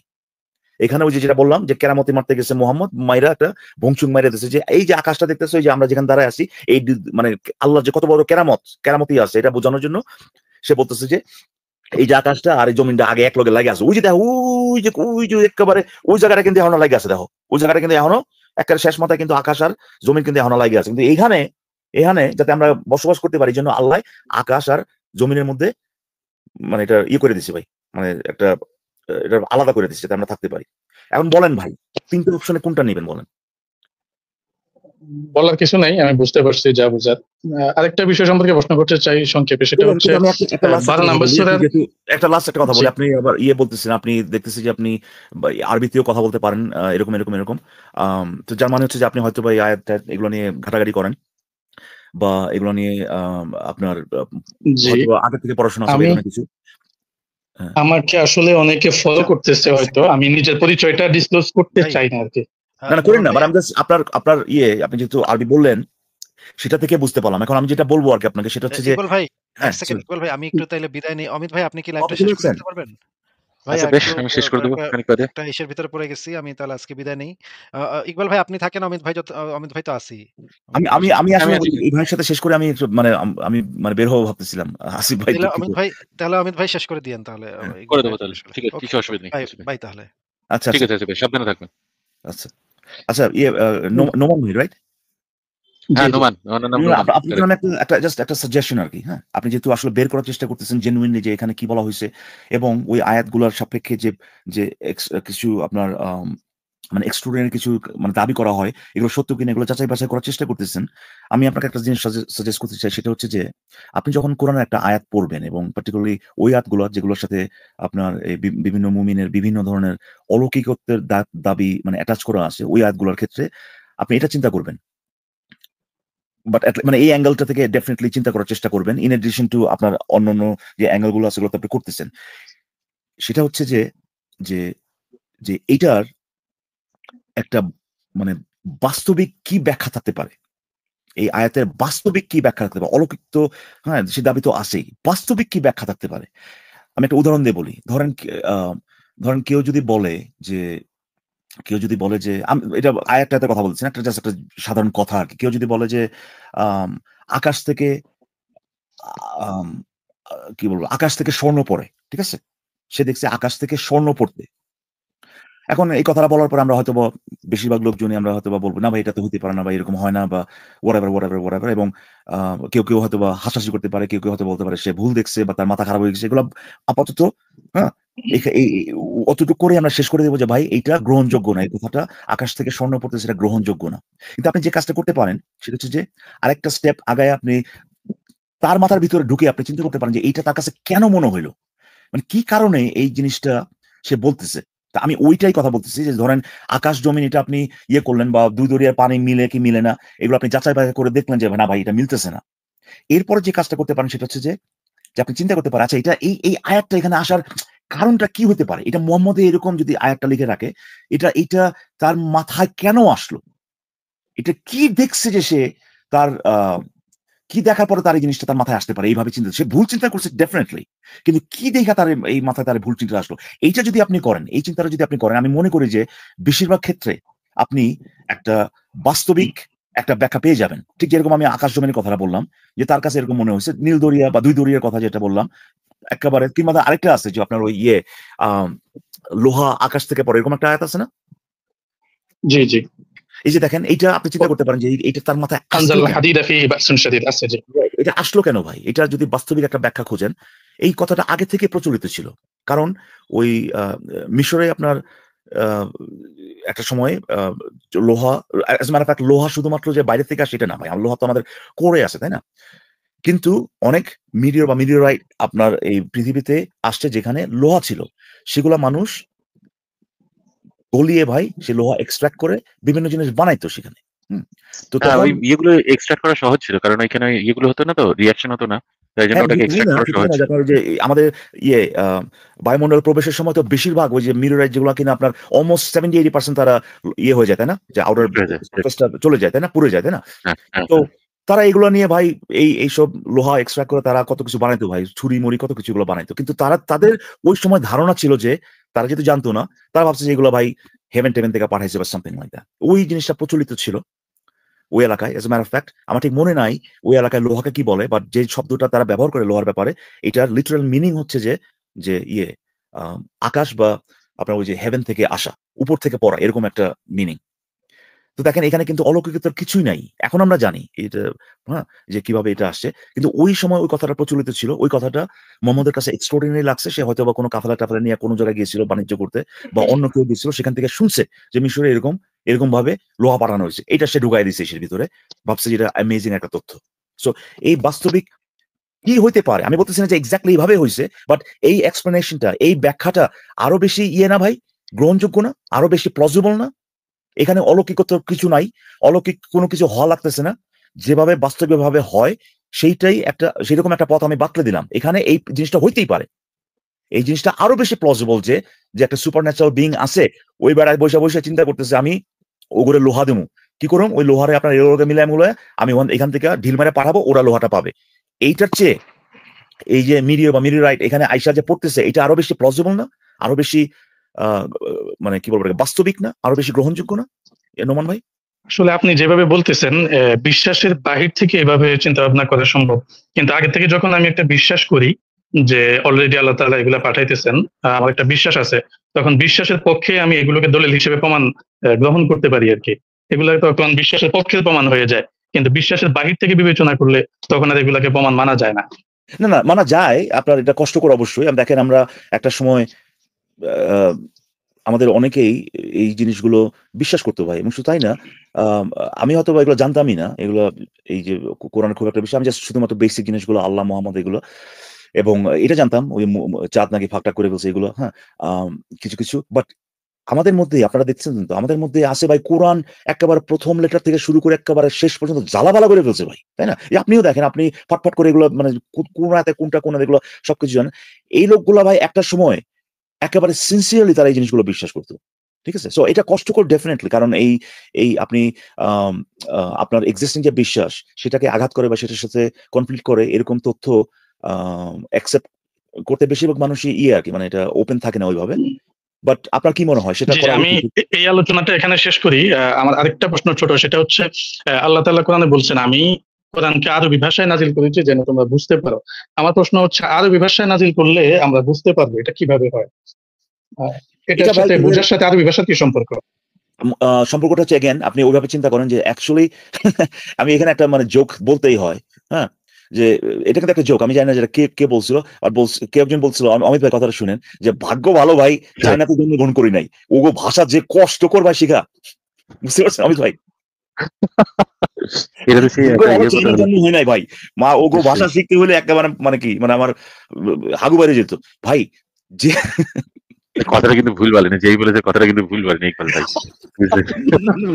এখানে ওই যেটা বললাম যে কেরামতি মারতে গেছে মোহাম্মদ, মাইরা একটা ভংচুং মাইরা দিয়েছে, যে এই যে আকাশটা দেখতেছে, ওই যে আমরা যেখানে দাঁড়ায় আছি, এই মানে আল্লাহ যে কত বড় কেরামতি আছে এটা বোঝানোর জন্য সে বলতেছে যে এই যে আকাশটা আর এই জমিনটা আগে এক লগে লাগে আছে, ওই যে দেখো ওই যে একেবারে ওই জায়গাটা কিন্তু এখনো লাগে আছে, দেখো ওই জায়গাটা কিন্তু এখনো একটা শেষ মাথায় কিন্তু আকাশ আর জমিন কিন্তু এখনো লাগে আছে, কিন্তু এখানে যাতে আমরা বসবাস করতে পারি, জন্য আল্লাহ আকাশ আর জমিনের মধ্যে মানে এটা করে দিচ্ছে ভাই, মানে এটা আলাদা করে দিচ্ছে যাতে আমরা থাকতে পারি। এখন বলেন ভাই, তিনটে অপশনে কোনটা নেবেন বলেন? বলার কিছু নাই, আমি বুঝতে পারছি যা বুঝার। আরেকটা বিষয় সম্পর্কে প্রশ্ন করতে চাই সংক্ষেপে, সেটা হচ্ছে আমি একটা লাস্ট 12 নাম্বার সূরার। একটা কথা বলি, আপনি আবার বলতেছেন, আপনি দেখতেছি যে আপনি আরবিতেও কথা বলতে পারেন, এরকম এরকম এরকম তো যার মানে হচ্ছে যে আপনি হয়তো বা এই আয়াত এগুলো নিয়ে ঘাটাঘাটি করেন, বা এগুলো নিয়ে আপনার হয়তো আগে থেকে পড়াশোনা আছে বা এই ধরনের কিছু। আমাকে আসলে অনেকে ফলো করতেছে, হয়তো আমি নিজের পরিচয়টা ডিসক্লোজ করতে চাই না আর কি। না করেন না, মানে আমি জাস্ট আপনার আপনি যেহেতু আরবি বললেন সেটা থেকে বুঝতে পারলাম। এখন আমি যেটা বলবো আর কি আপনাকে, সেটা হচ্ছে যে ইকবাল ভাই, হ্যাঁ এক সেকেন্ড ইকবাল ভাই, আমি একটু তাইলে বিদায় নেই। অমিত ভাই আপনি কি লাইভটা শেষ করে দিতে পারবেন? ভাই আচ্ছা বেশ, একটু আমি শেষ করে দেবো খানিক বাদে। একটা ইসের ভিতরে পড়ে গেছি আমি, তাহলে আজকে বিদায় নেই। ইকবাল ভাই আপনি থাকেন, অমিত ভাই অমিত ভাই তো আছি। আমি আসলে এই ভাইয়ের সাথে শেষ করে আমি আমি মানে বের হবো ভাবতেছিলাম। আসিফ ভাই তাহলে অমিত ভাই শেষ করে দিয়েন তাহলে। করে দেবো তাহলে, ঠিক আছে, কিছু অসুবিধা নেই। ভাই তাহলে আচ্ছা ঠিক আছে, বেশ সাবধানে থাকবেন। আচ্ছা আচ্ছা, নোমান ভাই, রাইট? হ্যাঁ নোমান, আমার নাম নোমান। আপনার জন্য একটা সাজেশন আর কি। হ্যাঁ, আপনি যেহেতু আসলে বের করার চেষ্টা করতেছেন জেনুইনলি যে এখানে কি বলা হয়েছে, এবং ওই আয়াতগুলোর সাপেক্ষে যে কিছু আপনার মানে এক্সট্রাঅর্ডিনারি কিছু মানে দাবি করা হয়, এগুলো সত্য কিনা এগুলো যাচাই বাছাই করার চেষ্টা করতেছেন। আমি আপনাকে একটা জিনিস সাজেস্ট করতে চাই, সেটা হচ্ছে যে আপনি যখন কোরআনের একটা আয়াত পড়বেন, এবং পার্টিকুলারলি ওই আয়াতগুলো যেগুলোর সাথে আপনার এই বিভিন্ন মুমিনের বিভিন্ন ধরনের অলৌকিকত্বের দাবি মানে অ্যাটাচ করা আছে, ওই আয়াতগুলোর ক্ষেত্রে আপনি এটা চিন্তা করবেন, বাট মানে এই অ্যাঙ্গেলটা থেকে ডেফিনেটলি চিন্তা করার চেষ্টা করবেন, ইন এডিশন টু আপনার অন্যান্য যে অ্যাঙ্গেলগুলো আছে সেগুলো আপনি করতেছেন। সেটা হচ্ছে যে যে এটার একটা মানে বাস্তবিক কি ব্যাখ্যা থাকতে পারে, এই আয়াতের বাস্তবিক কি ব্যাখ্যা থাকতে পারে। অলৌকিক তো হ্যাঁ, সে দাবি তো আছেই, বাস্তবিক কি ব্যাখ্যা থাকতে পারে। আমি একটা উদাহরণ দিয়ে বলি, ধরেন কেউ যদি বলে যে এটা আয়াতটাতে কথা বলছি না, একটা জাস্ট একটা সাধারণ কথা আর কি। কেউ যদি বলে যে আকাশ থেকে আম কি বলবো? আকাশ থেকে স্বর্ণ পড়ে। ঠিক আছে? সে দেখছে আকাশ থেকে স্বর্ণ পড়তে। এখন এই কথাটা বলার পরে আমরা হয়তোবা বেশিরভাগ লোকজনই আমরা হয়তোবা বলব, "না ভাই এটা তো হইতে পারে না বা এরকম হয় না" বা whatever এবং আ কেউ হয়তোবা হাসাহাসি করতে পারে, কেউ হয়তো বলতে পারে সে ভুল দেখছে বা তার মাথা খারাপ হয়ে গেছে। এগুলা আপাতত হ্যাঁ? এখা এই এই অতটুকু করে আমরা শেষ করে দেব যে ভাই এইটা গ্রহণযোগ্য না। এই কথাটা আকাশ থেকে স্বর্ণ পড়তেছে এটা গ্রহণযোগ্য না। কিন্তু আপনি যে কাজটা করতে পারেন সেটা হচ্ছে যে আরেকটা স্টেপ আগায় আপনি তার মাথার ভিতরে ঢুকে আপনি চিন্তা করতে পারেন যে এইটা তার কাছে কেন মনে হইল? মানে কি কারণে এই জিনিসটা সে বলতেছে? তা আমি ওইটাই কথা বলতেছি যে ধরেন আকাশ জমিন এটা আপনি ইয়ে করলেন বা ২ দরিয়ার পানি মিলে কি মিলে না এগুলো আপনি যাচাই-বাছাই করে দেখলেন যে না ভাই এটা মিলতেছে না। এরপরে যে কাজটা করতে পারেন সেটা হচ্ছে যে আপনি চিন্তা করতে পারেন আচ্ছা এটা এই আয়াতটা এখানে আসার কারণটা কি হতে পারে? এটা মুহাম্মদ এরকম যদি আয়াতটা লিখে রাখে, এইটা তার মাথায় কেন আসলো? এটা কি দেখছে যে সে তার কি দেখার পরে তার এই জিনিসটা তার মাথায় আসতে পারে এইভাবে চিন্তা সে ভুল চিন্তা করছে ডেফিনিটলি কিন্তু কি দেখা তার এই মাথায় তার ভুল চিন্তা আসলো এইটা যদি আপনি করেন এই চিন্তাটা যদি আপনি করেন আমি মনে করি যে বেশিরভাগ ক্ষেত্রে আপনি একটা বাস্তবিক একটা ব্যাখ্যা পেয়ে যাবেন ঠিক যেরকম আমি আকাশ জমিনের কথাটা বললাম যে তার কাছে এরকম মনে হয়েছে নীল দরিয়া বা ২ দরিয়ার কথা যেটা বললাম একেবারে কিংবা আরেকটা আছে যে আপনার ওই আহ লোহা আকাশ থেকে পড়ে এরকম একটা আয়াত আছে না জি জি এই যে দেখেন এইটা আপনি চিন্তা করতে পারেন যে এইটা তার মাথায় আসলো আনজাল কেন? হাদিদা ফিহি বাসুন শাদীদ আছে জি এটা আসলো কেন ভাই? এটা যদি বাস্তবিক একটা ব্যাখ্যা খোঁজেন, এই কথাটা আগে থেকে প্রচলিত ছিল। কারণ ওই মিশরে আপনার আ একটা সময় লোহা as a matter of fact লোহা শুধুমাত্র যে বাইরে থেকে আসে এটা না ভাই। লোহা তো আমাদের কোরে আছে, তাই না? কিন্তু অনেক মিটিওর বা মিটিওরাইট আপনার এই পৃথিবীতে আসছে যেখানে লোহা ছিল। সেগুলা মানুষ গলিয়ে ভাই সে লোহা এক্সট্রাক্ট করে বিভিন্ন জিনিস বানাইতো সেখানে। হুম? তো হ্যাঁ, তখন ওই ইয়েগুলো এক্সট্রাক্ট করা সহজ ছিল। কারণ ওইখানে ইয়েগুলো হতো না তো, রিঅ্যাকশন হতো না। তাই জন্য হ্যাঁ, ওটাকে শুধু এক্সট্রাক্ট না, করা শুধু সহজ না যে ছিল। আপনার ওই যে আমাদের ইয়ে আ বায়ুমন্ডল প্রবেশের সময় তো বেশিরভাগ ওই যে মিরোরাইট যেগুলা কিনা আপনার অলমোস্ট 70-80% তারা ইয়ে হয়ে যায়, তাই না? যে আউটার নষ্ট হয়ে যায়। সারফেসটা চলে যায়, তাই না? পুড়ে যায়, তাই না? হ্যাঁ, হ্যাঁ, তো হ্যাঁ। তারা এগুলো নিয়ে ভাই এইসব লোহা এক্সট্রাক্ট করে তারা কত কিছু বানাইতো ভাই। ছুরি-মুড়ি কত কিছু এগুলো বানাইতো। কিন্তু তাদের ওই সময় ধারণা ছিল যে তারা যেহেতু জানতো না, তারা ভাবছে যে এগুলো ভাই হেভেন-টেভেন থেকে পাঠাইছে বা সামথিং লাইক দ্যাট। ওই জিনিসটা প্রচলিত ছিল। ওই এলাকায় as a matter of fact আমার ঠিক মনে নাই ওই এলাকায় লোহাকে কি বলে বাট যে শব্দটা তারা ব্যবহার করে লোহার ব্যাপারে এটার লিটারাল মিনিং হচ্ছে যে যে ইয়ে আকাশ বা আপনার ওই যে হেভেন থেকে আসা উপর থেকে পড়া এরকম একটা মিনিং তো দেখেন এখানে কিন্তু অলৌকিকতার কিছুই নাই এখন আমরা জানি এটা হ্যাঁ যে কিভাবে এটা আসছে কিন্তু ওই সময় ওই কথাটা প্রচলিত ছিল ওই কথাটা মোহাম্মদের কাছে এক্সট্রাঅর্ডিনারি লাগছে সে হয়তো বা কোনো কাফেলা নিয়ে কোনো জায়গায় গিয়েছিল বাণিজ্য করতে বা অন্য কেউ গিয়েছিল সেখান থেকে শুনছে যে মিশরে এরকম ভাবে লোহা পাঠানো হয়েছে এটা সে ঢুকাই দিয়েছে এর ভিতরে ভাবছে যে এটা অ্যামেজিং একটা তথ্য সো এই বাস্তবিক কি হইতে পারে আমি বলতেছি না যে এক্স্যাক্টলি এইভাবে হয়েছে বাট এই এক্সপ্লেনেশনটা এই ব্যাখ্যাটা আরো বেশি ইয়ে না ভাই গ্রহণযোগ্য না আরো বেশি প্লজিবল না এখানে অলৌকিকতার কিছু নাই অলৌকিক কোনো কিছু হওয়া লাগতেছে না যেভাবে বাস্তবিকভাবে হয় সেইটাই সেরকম একটা পথ আমি বাতলে দিলাম এখানে এই জিনিসটা হইতেই পারে এই জিনিসটা আরো বেশি প্লজিবল যে একটা সুপার ন্যাচারাল বিং আছে ওই বেড়ায় বসে চিন্তা করতেছে আমি ওগরে লোহা দেবো কি করুম ওই লোহারে আপনার এগুলোকে মিলায় আমি এখান থেকে ঢিল মেরে পাঠাবো ওরা লোহাটা পাবে এইটার চেয়ে এই যে মিডিও বা মিডিওরাইট এখানে আইসা যে পড়তেছে এটা আরো বেশি প্লজিবল না আরো বেশি মানে কি বলবো বাস্তবিক না আরো বেশি গ্রহণযোগ্য না নোমান ভাই আসলে আপনি যেভাবে বলতেছেন বিশ্বাসের বাহির থেকে এভাবে চিন্তা ভাবনা করা সম্ভব কিন্তু আগে থেকে যখন আমি একটা বিশ্বাস করি যে অলরেডি আল্লাহ তাআলা এগুলা পাঠাইতেছেন আমার একটা বিশ্বাস আছে তখন বিশ্বাসের পক্ষে আমি এগুলোকে দলিল হিসেবে প্রমাণ গ্রহণ করতে পারি আর কি এগুলো তখন বিশ্বাসের পক্ষে প্রমাণ হয়ে যায় কিন্তু বিশ্বাসের বাহির থেকে বিবেচনা করলে তখন আর এগুলাকে প্রমাণ মানা যায় না না মানা যায় আপনার এটা কষ্টকর অবশ্যই দেখেন আমরা একটা সময় আমাদের অনেকেই এই জিনিসগুলো বিশ্বাস করতে ভাই এবং শুধু তাই না আমি হয়তো এগুলো জানতামই না এগুলো এই যে কোরআনের খুব একটা বিষয় আমি জাস্ট শুধুমাত্র বেসিক জিনিসগুলো আল্লাহ মোহাম্মদ এগুলো এবং এটা জানতাম ওই চাঁদ নাকি ফাঁকটা করে ফেলছে এগুলো হ্যাঁ কিছু বাট আমাদের মধ্যে আপনারা দেখছেন তো আমাদের মধ্যে আছে ভাই কোরআন একেবারে প্রথম লেটার থেকে শুরু করে একেবারে শেষ পর্যন্ত জ্বালাবালা করে ফেলছে ভাই তাই না আপনিও দেখেন আপনি ফটফট করে এগুলো মানে কোন রাতে কোনটা এগুলো সবকিছু জানেন এই লোকগুলা ভাই একটা সময় একেবারে সিনসিয়ারলি তারা এই জিনিসগুলো বিশ্বাস করতো ঠিক আছে সো এটা কষ্টকর ডেফিনেটলি কারণ এই আপনি আপনার এক্সিস্টিং যে বিশ্বাস সেটাকে আঘাত করে বা সেটার সাথে কনফ্লিক্ট করে এরকম তথ্য অ্যাকসেপ্ট করতে বেশিরভাগ মানুষই আর কি মানে এটা ওপেন থাকে না ওইভাবে বাট আপনার কি মনে হয় সেটা আমি এই আলোচনাটা এখানে শেষ করি আমার আরেকটা প্রশ্ন ছোট সেটা হচ্ছে আল্লাহ তাআলা কোরআনে বলছেন আমি কোরআনকে আরবি ভাষায় নাজিল করেছে যেন তোমরা বুঝতে পারো। আমার প্রশ্ন হচ্ছে, আরবি ভাষায় নাজিল করলে আমরা বুঝতে পারবো, এটা কিভাবে হয়? এটার এটা ভাই সাথে বোঝার সাথে আরবি ভাষার কি সম্পর্ক? সম্পর্কটা হচ্ছে এগেন আপনি ওইভাবে চিন্তা করেন যে অ্যাকচুয়ালি আমি এখানে একটা মানে জোক বলতেই হয়, হ্যাঁ, যে এটা কিন্তু একটা জোক, আমি জানি না যেটা কে কে বলছিল, আর কে একজন বলছিল, অমিত ভাই কথাটা শুনেন, যে ভাগ্য ভালো ভাই চায়নাতে জন্মগ্রহণ করি নাই, ওগো ভাষা যে কষ্টকর ভাই শিখা, বুঝতে পারছেন অমিত ভাই? এটা তো সেই ভাগ্য একটা ভালো ইয়ের কথা চায়না হলো। জন্ম হয় নাই ভাই, মা ওগো ভাষা শিখতে হলে একেবারে মানে কি মানে আমার হাগু বাইরে যেত ভাই, যে কথাটা কিন্তু ভুল বলেনি, যেই বলেছে কথাটা কিন্তু ভুল বলেনি ইকবাল ভাই, বুঝলেন?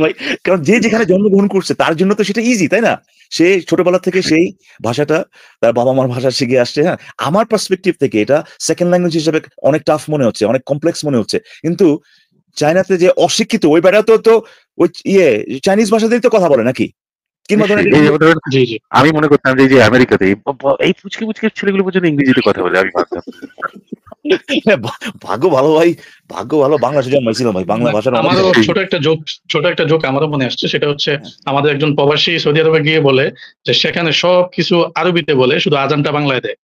ভাই, কারণ যে যেখানে জন্মগ্রহণ করছে তার জন্য তো সেটা ইজি, তাই না? সে ছোটবেলা থেকে সেই ভাষাটা তার বাবা মার ভাষা শিখে আসছে। হ্যাঁ, আমার পার্সপেক্টিভ থেকে এটা সেকেন্ড ল্যাঙ্গুয়েজ হিসেবে অনেক টাফ মনে হচ্ছে, অনেক কমপ্লেক্স মনে হচ্ছে, কিন্তু চায়নাতে যে অশিক্ষিত ওই বেড়া তো ওই চাইনিজ ভাষা দিয়ে তো কথা বলে নাকি, কিংবা ধরেন এই যেমন ধরেন, জি জি। আমি মনে করতাম যে এই যে আমেরিকাতে এই পুচকে পুচকে ছেলেগুলো পর্যন্ত ইংরেজিতে কথা বলে, আমি ভাবতাম। ভাগ্য ভালো ভাই, ভাগ্য ভালো বাংলাদেশে জন্মাইছিলাম ভাই, বাংলা ভাষার অনেক আমারও সেই ছোট একটা জোক আমারও মনে আসছে। সেটা হচ্ছে, আমাদের একজন প্রবাসী সৌদি আরবে গিয়ে বলে যে সেখানে সবকিছু আরবিতে বলে, শুধু আজানটা বাংলায় দেয়।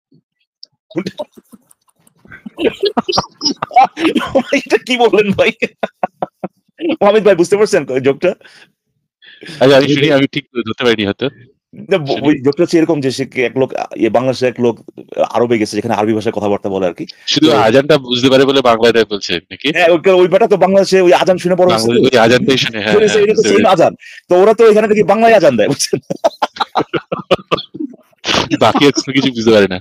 এটা কি বললেন ভাই? অমিত ভাই বুঝতে পারছেন জোকটা? আচ্ছা, আমি শুনি, আমি ঠিক ধরতে পারিনি হয়তো, না, শুনি। ওই জোকটা হচ্ছে এরকম যে সে এক লোক বাংলাদেশের এক লোক আরবে গেছে, যেখানে আরবি ভাষায় কথাবার্তা বলে আর কি। শুধু তো আজানটা বুঝতে পারে বলে বাংলায় দেয় বলছে নাকি? হ্যাঁ, ওই বেটা তো বাংলাদেশে ওই আজান শুনে বড় হচ্ছে, বাংলা ওই আজানটাই শুনে, হ্যাঁ হ্যাঁ, এটা তো বুঝতে সেম পেরেছি। আজান, তো ওরা তো এখানে থেকে বাংলায় আজান দেয়, বুঝছেন? বাকি আর কোনো কিছু বুঝতে পারে না।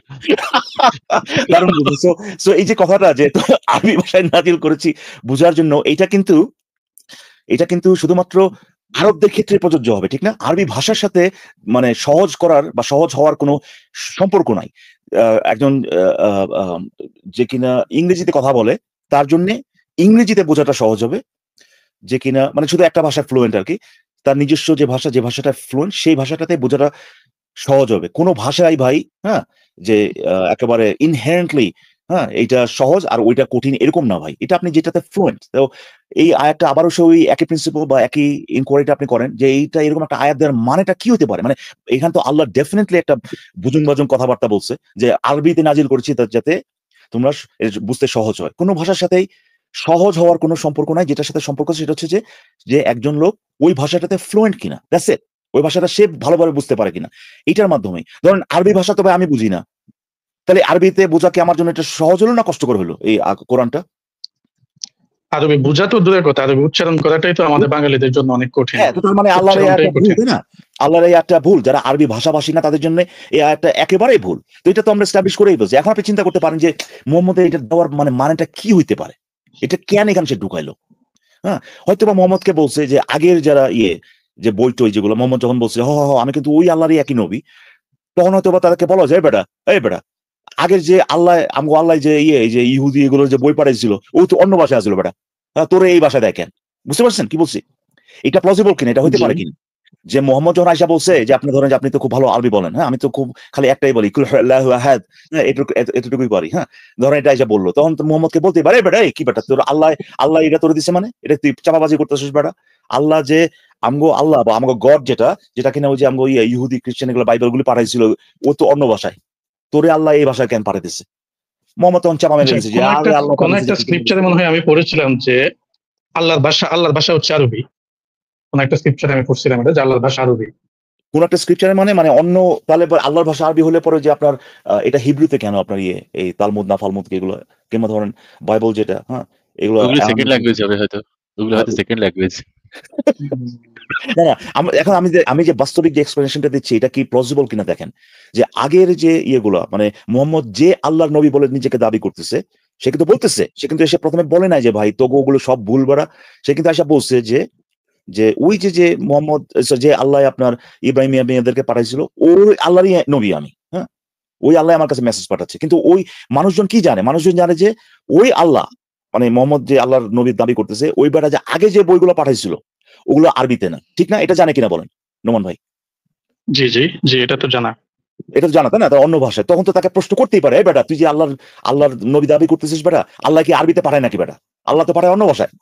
দারুণ বুঝছেন। সো এই যে কথাটা যে আরবি ভাষায় নাজিল করেছি বোঝার জন্য, এটা কিন্তু শুধুমাত্র আরবদের ক্ষেত্রে প্রযোজ্য হবে, ঠিক না? আরবি ভাষার সাথে মানে সহজ করার বা সহজ হওয়ার কোনো সম্পর্ক নাই। একজন যে কিনা ইংরেজিতে কথা বলে তার জন্য ইংরেজিতে বোঝাটা সহজ হবে, যে কিনা মানে শুধু একটা ভাষায় ফ্লুয়েন্ট আর কি, তার নিজস্ব যে ভাষাটা ফ্লুয়েন্ট সেই ভাষাটাতে বোঝাটা সহজ হবে। কোন ভাষাই ভাই, হ্যাঁ, যে একেবারে ইনহেরেন্টলি, হ্যাঁ, এইটা সহজ আর ওইটা কঠিন এরকম না ভাই। এটা আপনি যেটাতে ফ্লুয়েন্ট। তো এই আয়াতটা আবারও ওই একই প্রিন্সিপল বা একই ইনকোয়ারিটা আপনি করেন যে এইটা এরকম একটা আয়াত দেওয়ার মানেটা কি হতে পারে? মানে এখানে তো আল্লাহ ডেফিনিটলি একটা বুজুং-বাজুং কথাবার্তা বলছে যে আরবিতে নাজিল করেছি যাতে তোমরা বুঝতে সহজ হয়। কোন ভাষার সাথেই সহজ হওয়ার কোন সম্পর্ক নাই। যেটার সাথে সম্পর্ক সেটা হচ্ছে যে একজন লোক ওই ভাষাটাতে ফ্লুয়েন্ট কিনা। That's it. ওই ভাষাটা সে ভালোভাবে বুঝতে পারে কিনা। এটার মাধ্যমে। ধরেন আরবি ভাষা তো ভাই আমি বুঝি না। তাহলে আরবিতে বোঝা কি আমার জন্য এটা সহজ হলো না কষ্টকর হলো এই কোরআনটা? আরবি বোঝা তো দূরের কথা, আরবি উচ্চারণ করাটাই তো আমাদের বাঙালিদের জন্য অনেক কঠিন। হ্যাঁ, তো তার মানে আল্লাহর এই উচ্চারণটাই আয়াতটা ভুল, কঠিন। তাই না? আল্লাহর এই আয়াতটা ভুল। যারা আরবি ভাষাভাষী না তাদের জন্য এই আয়াতটা একেবারেই ভুল। তো এটা তো আমরা এস্টাবলিশ করেই ফেলছি। এখন আপনি চিন্তা করতে পারেন যে মুহাম্মদের এটা দেওয়ার মানেটা কি হইতে পারে? এটা কেন এখানে সে ঢুকাইলো? হ্যাঁ? হয়তোবা মুহাম্মদকে বলছে যে আগের যারা যে বই-টই যেগুলো মুহাম্মদ যখন বলছে, আমি কিন্তু ওই আল্লাহরই একই নবী। তখন হয়তোবা তাদেরকে বলা যায়, এই বেটা, আগের যে আমগো আল্লাহ যে এই যে ইহুদি এগুলোর যে বই পাঠাইছিল, ও তো অন্য ভাষায় আছিল বেটা। তোরে এই ভাষায় দেখেন। বুঝতে পারছেন কি বলছি? এটা প্লজিবল কিনা? এটা হইতে জি। পারে কিনা? যে মোহাম্মদ যখন আয়েশা বলছে যে আপনি ধরেন যে আপনি তো খুব ভালো আরবি বলেন, হ্যাঁ? আমি তো খুব খালি একটাই বলি, কুল আল্লাহু আহাদ। হ্যাঁ, এতটুকুই পারি, হ্যাঁ? ধরেন এটা আয়েশা বলল। তখন তো মুহাম্মদকে বলতে পারে, বেটা এই কি বেটা তোর আল্লাহ এটা তোরে দিছে মানে? এটা তুই চাপাবাজি করতেছিস বেটা? আল্লাহ যে আমগো আল্লাহ বা আমগো গড যেটা কিনা ওই যে আমগো ইহুদি খ্রিস্টান এগুলো বাইবেল গুলো পাঠাইছিল, ও তো অন্য ভাষায়। তোরে আল্লাহ এই ভাষায় কেন পাঠাইতেছে? মোহাম্মদ তখন চাপা মেরে দিছে যে আরে আল্লাহ কোন পাঠাইছে একটা যে স্ক্রিপচারে মনে হয় আমি পড়েছিলাম যে আল্লাহর ভাষা হচ্ছে আরবি। কোন একটা স্ক্রিপচারে আমি পড়ছিলাম এটা, যে আল্লাহর ভাষা আরবি। কোন একটা স্ক্রিপচারে মানে অন্য, তাহলে আল্লাহর ভাষা আরবি হলে পরে যে আপনার এটা হিব্রুতে কেন আপনার এই তালমুদ না ফালমুদ এগুলো, কিংবা ধরেন বাইবেল যেটা, হ্যাঁ, এগুলো ওগুলো সেকেন্ড ল্যাঙ্গুয়েজ হবে হয়তো, ওগুলো আহ, হয়তো সেকেন্ড ল্যাঙ্গুয়েজ। না না এখন আমি যে বাস্তবিক যে এক্সপ্লেনেশনটা দিচ্ছি এটা কি প্লজিবল কিনা দেখেন, যে আগের যে ইয়েগুলা মানে মুহাম্মদ যে আল্লাহর নবী বলে নিজেকে দাবি করতেছে, সে কিন্তু এসে প্রথমে বলে নাই যে ভাই তোগো ওগুলো সব ভুল বাড়া। সে কিন্তু এসে বলছে যে ওই যে মোহাম্মদ যে আল্লাহ আপনার ইব্রাহিম এদেরকে পাঠাইছিল ওই আল্লাহরই নবী আমি, হ্যাঁ, ওই আল্লাহ আমার কাছে মেসেজ পাঠাচ্ছে। কিন্তু ওই মানুষজন কি জানে? মানুষজন জানে যে ওই আল্লাহ মানে মোহাম্মদ যে আল্লাহর নবীর দাবি করতেছে ওই বেটা যে আগে যে বইগুলো পাঠাইছিল ওগুলো আরবিতে না, ঠিক না? এটা জানে কিনা বলেন নোমান ভাই? জি জি জি, এটা তো জানা। এটা তো জানা, তাই না? তার অন্য ভাষায়। তখন তো তাকে প্রশ্ন করতেই পারে, বেটা তুই যে আল্লাহর নবী দাবি করতেছিস বেটা, আল্লাহ কি আরবিতে পাঠায় নাকি বেটা? আল্লাহ তো পাঠায় অন্য ভাষায়।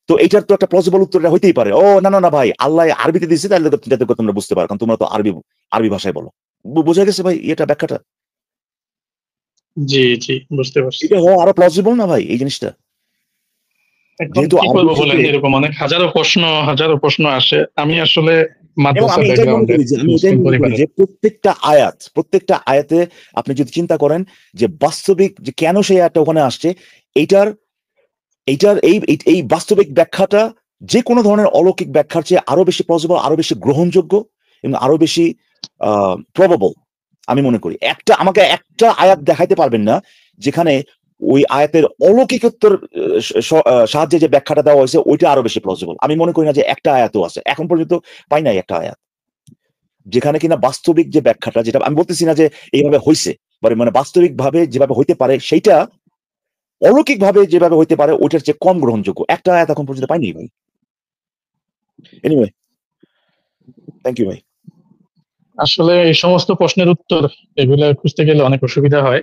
তো এইটার তো একটা প্লজিবল উত্তর হইতেই পারে, ও না না না ভাই, আল্লাহ আরবিতে দিচ্ছে তাহলে যাতে তোমরা বুঝতে পারো, কারণ তোমরা তো আরবি ভাষায় বলো। বোঝা গেছে ভাই এটা ব্যাখ্যাটা? জি, জি, বুঝতে পারছি। এটা হওয়া আরো প্লজিবল না ভাই এই জিনিসটা? এখন যেহেতু কি আরবি করবো বলেন, থেকে, এরকম অনেক হাজারো প্রশ্ন আসে। আমি আসলে এবং মাদ্রাসা আমি এটাই মনে ব্যাকগ্রাউন্ডের করি যে মুসলিম পরিবারের। প্রত্যেকটা আয়াতে আপনি যদি চিন্তা করেন যে বাস্তবিক যে কেন সেই আয়াতটা ওখানে আসছে, এইটার এইটার এই এই- এই বাস্তবিক ব্যাখ্যাটা যে কোনো ধরনের অলৌকিক ব্যাখ্যার চেয়ে আরো বেশি পসিবল, আরো বেশি গ্রহণযোগ্য এবং আরো বেশি প্রবাবল আমি মনে করি। আমাকে একটা আয়াত দেখাইতে পারবেন না যেখানে ওই আয়াতের অলৌকিকত্বর সাহায্যে যে ব্যাখ্যাটা দেওয়া হয়েছে ওইটা আরো বেশি প্লজিবল। আমি মনে করি না যে একটা আয়াতও আছে, এখন পর্যন্ত পাই নাই একটা আয়াত যেখানে কিনা বাস্তবিক যে ব্যাখ্যাটা, যেটা আমি বলতেছি না যে এইভাবে হয়েছে, মানে বাস্তবিক ভাবে যেভাবে হইতে পারে সেইটা অলৌকিক ভাবে যেভাবে হইতে পারে ওইটার চেয়ে কম গ্রহণযোগ্য একটা আয়াত এখন পর্যন্ত পাইনি ভাই। এনিওয়ে, থ্যাংক ইউ ভাই। আসলে এই সমস্ত প্রশ্নের উত্তর এগুলো খুঁজতে গেলে অনেক অসুবিধা হয়।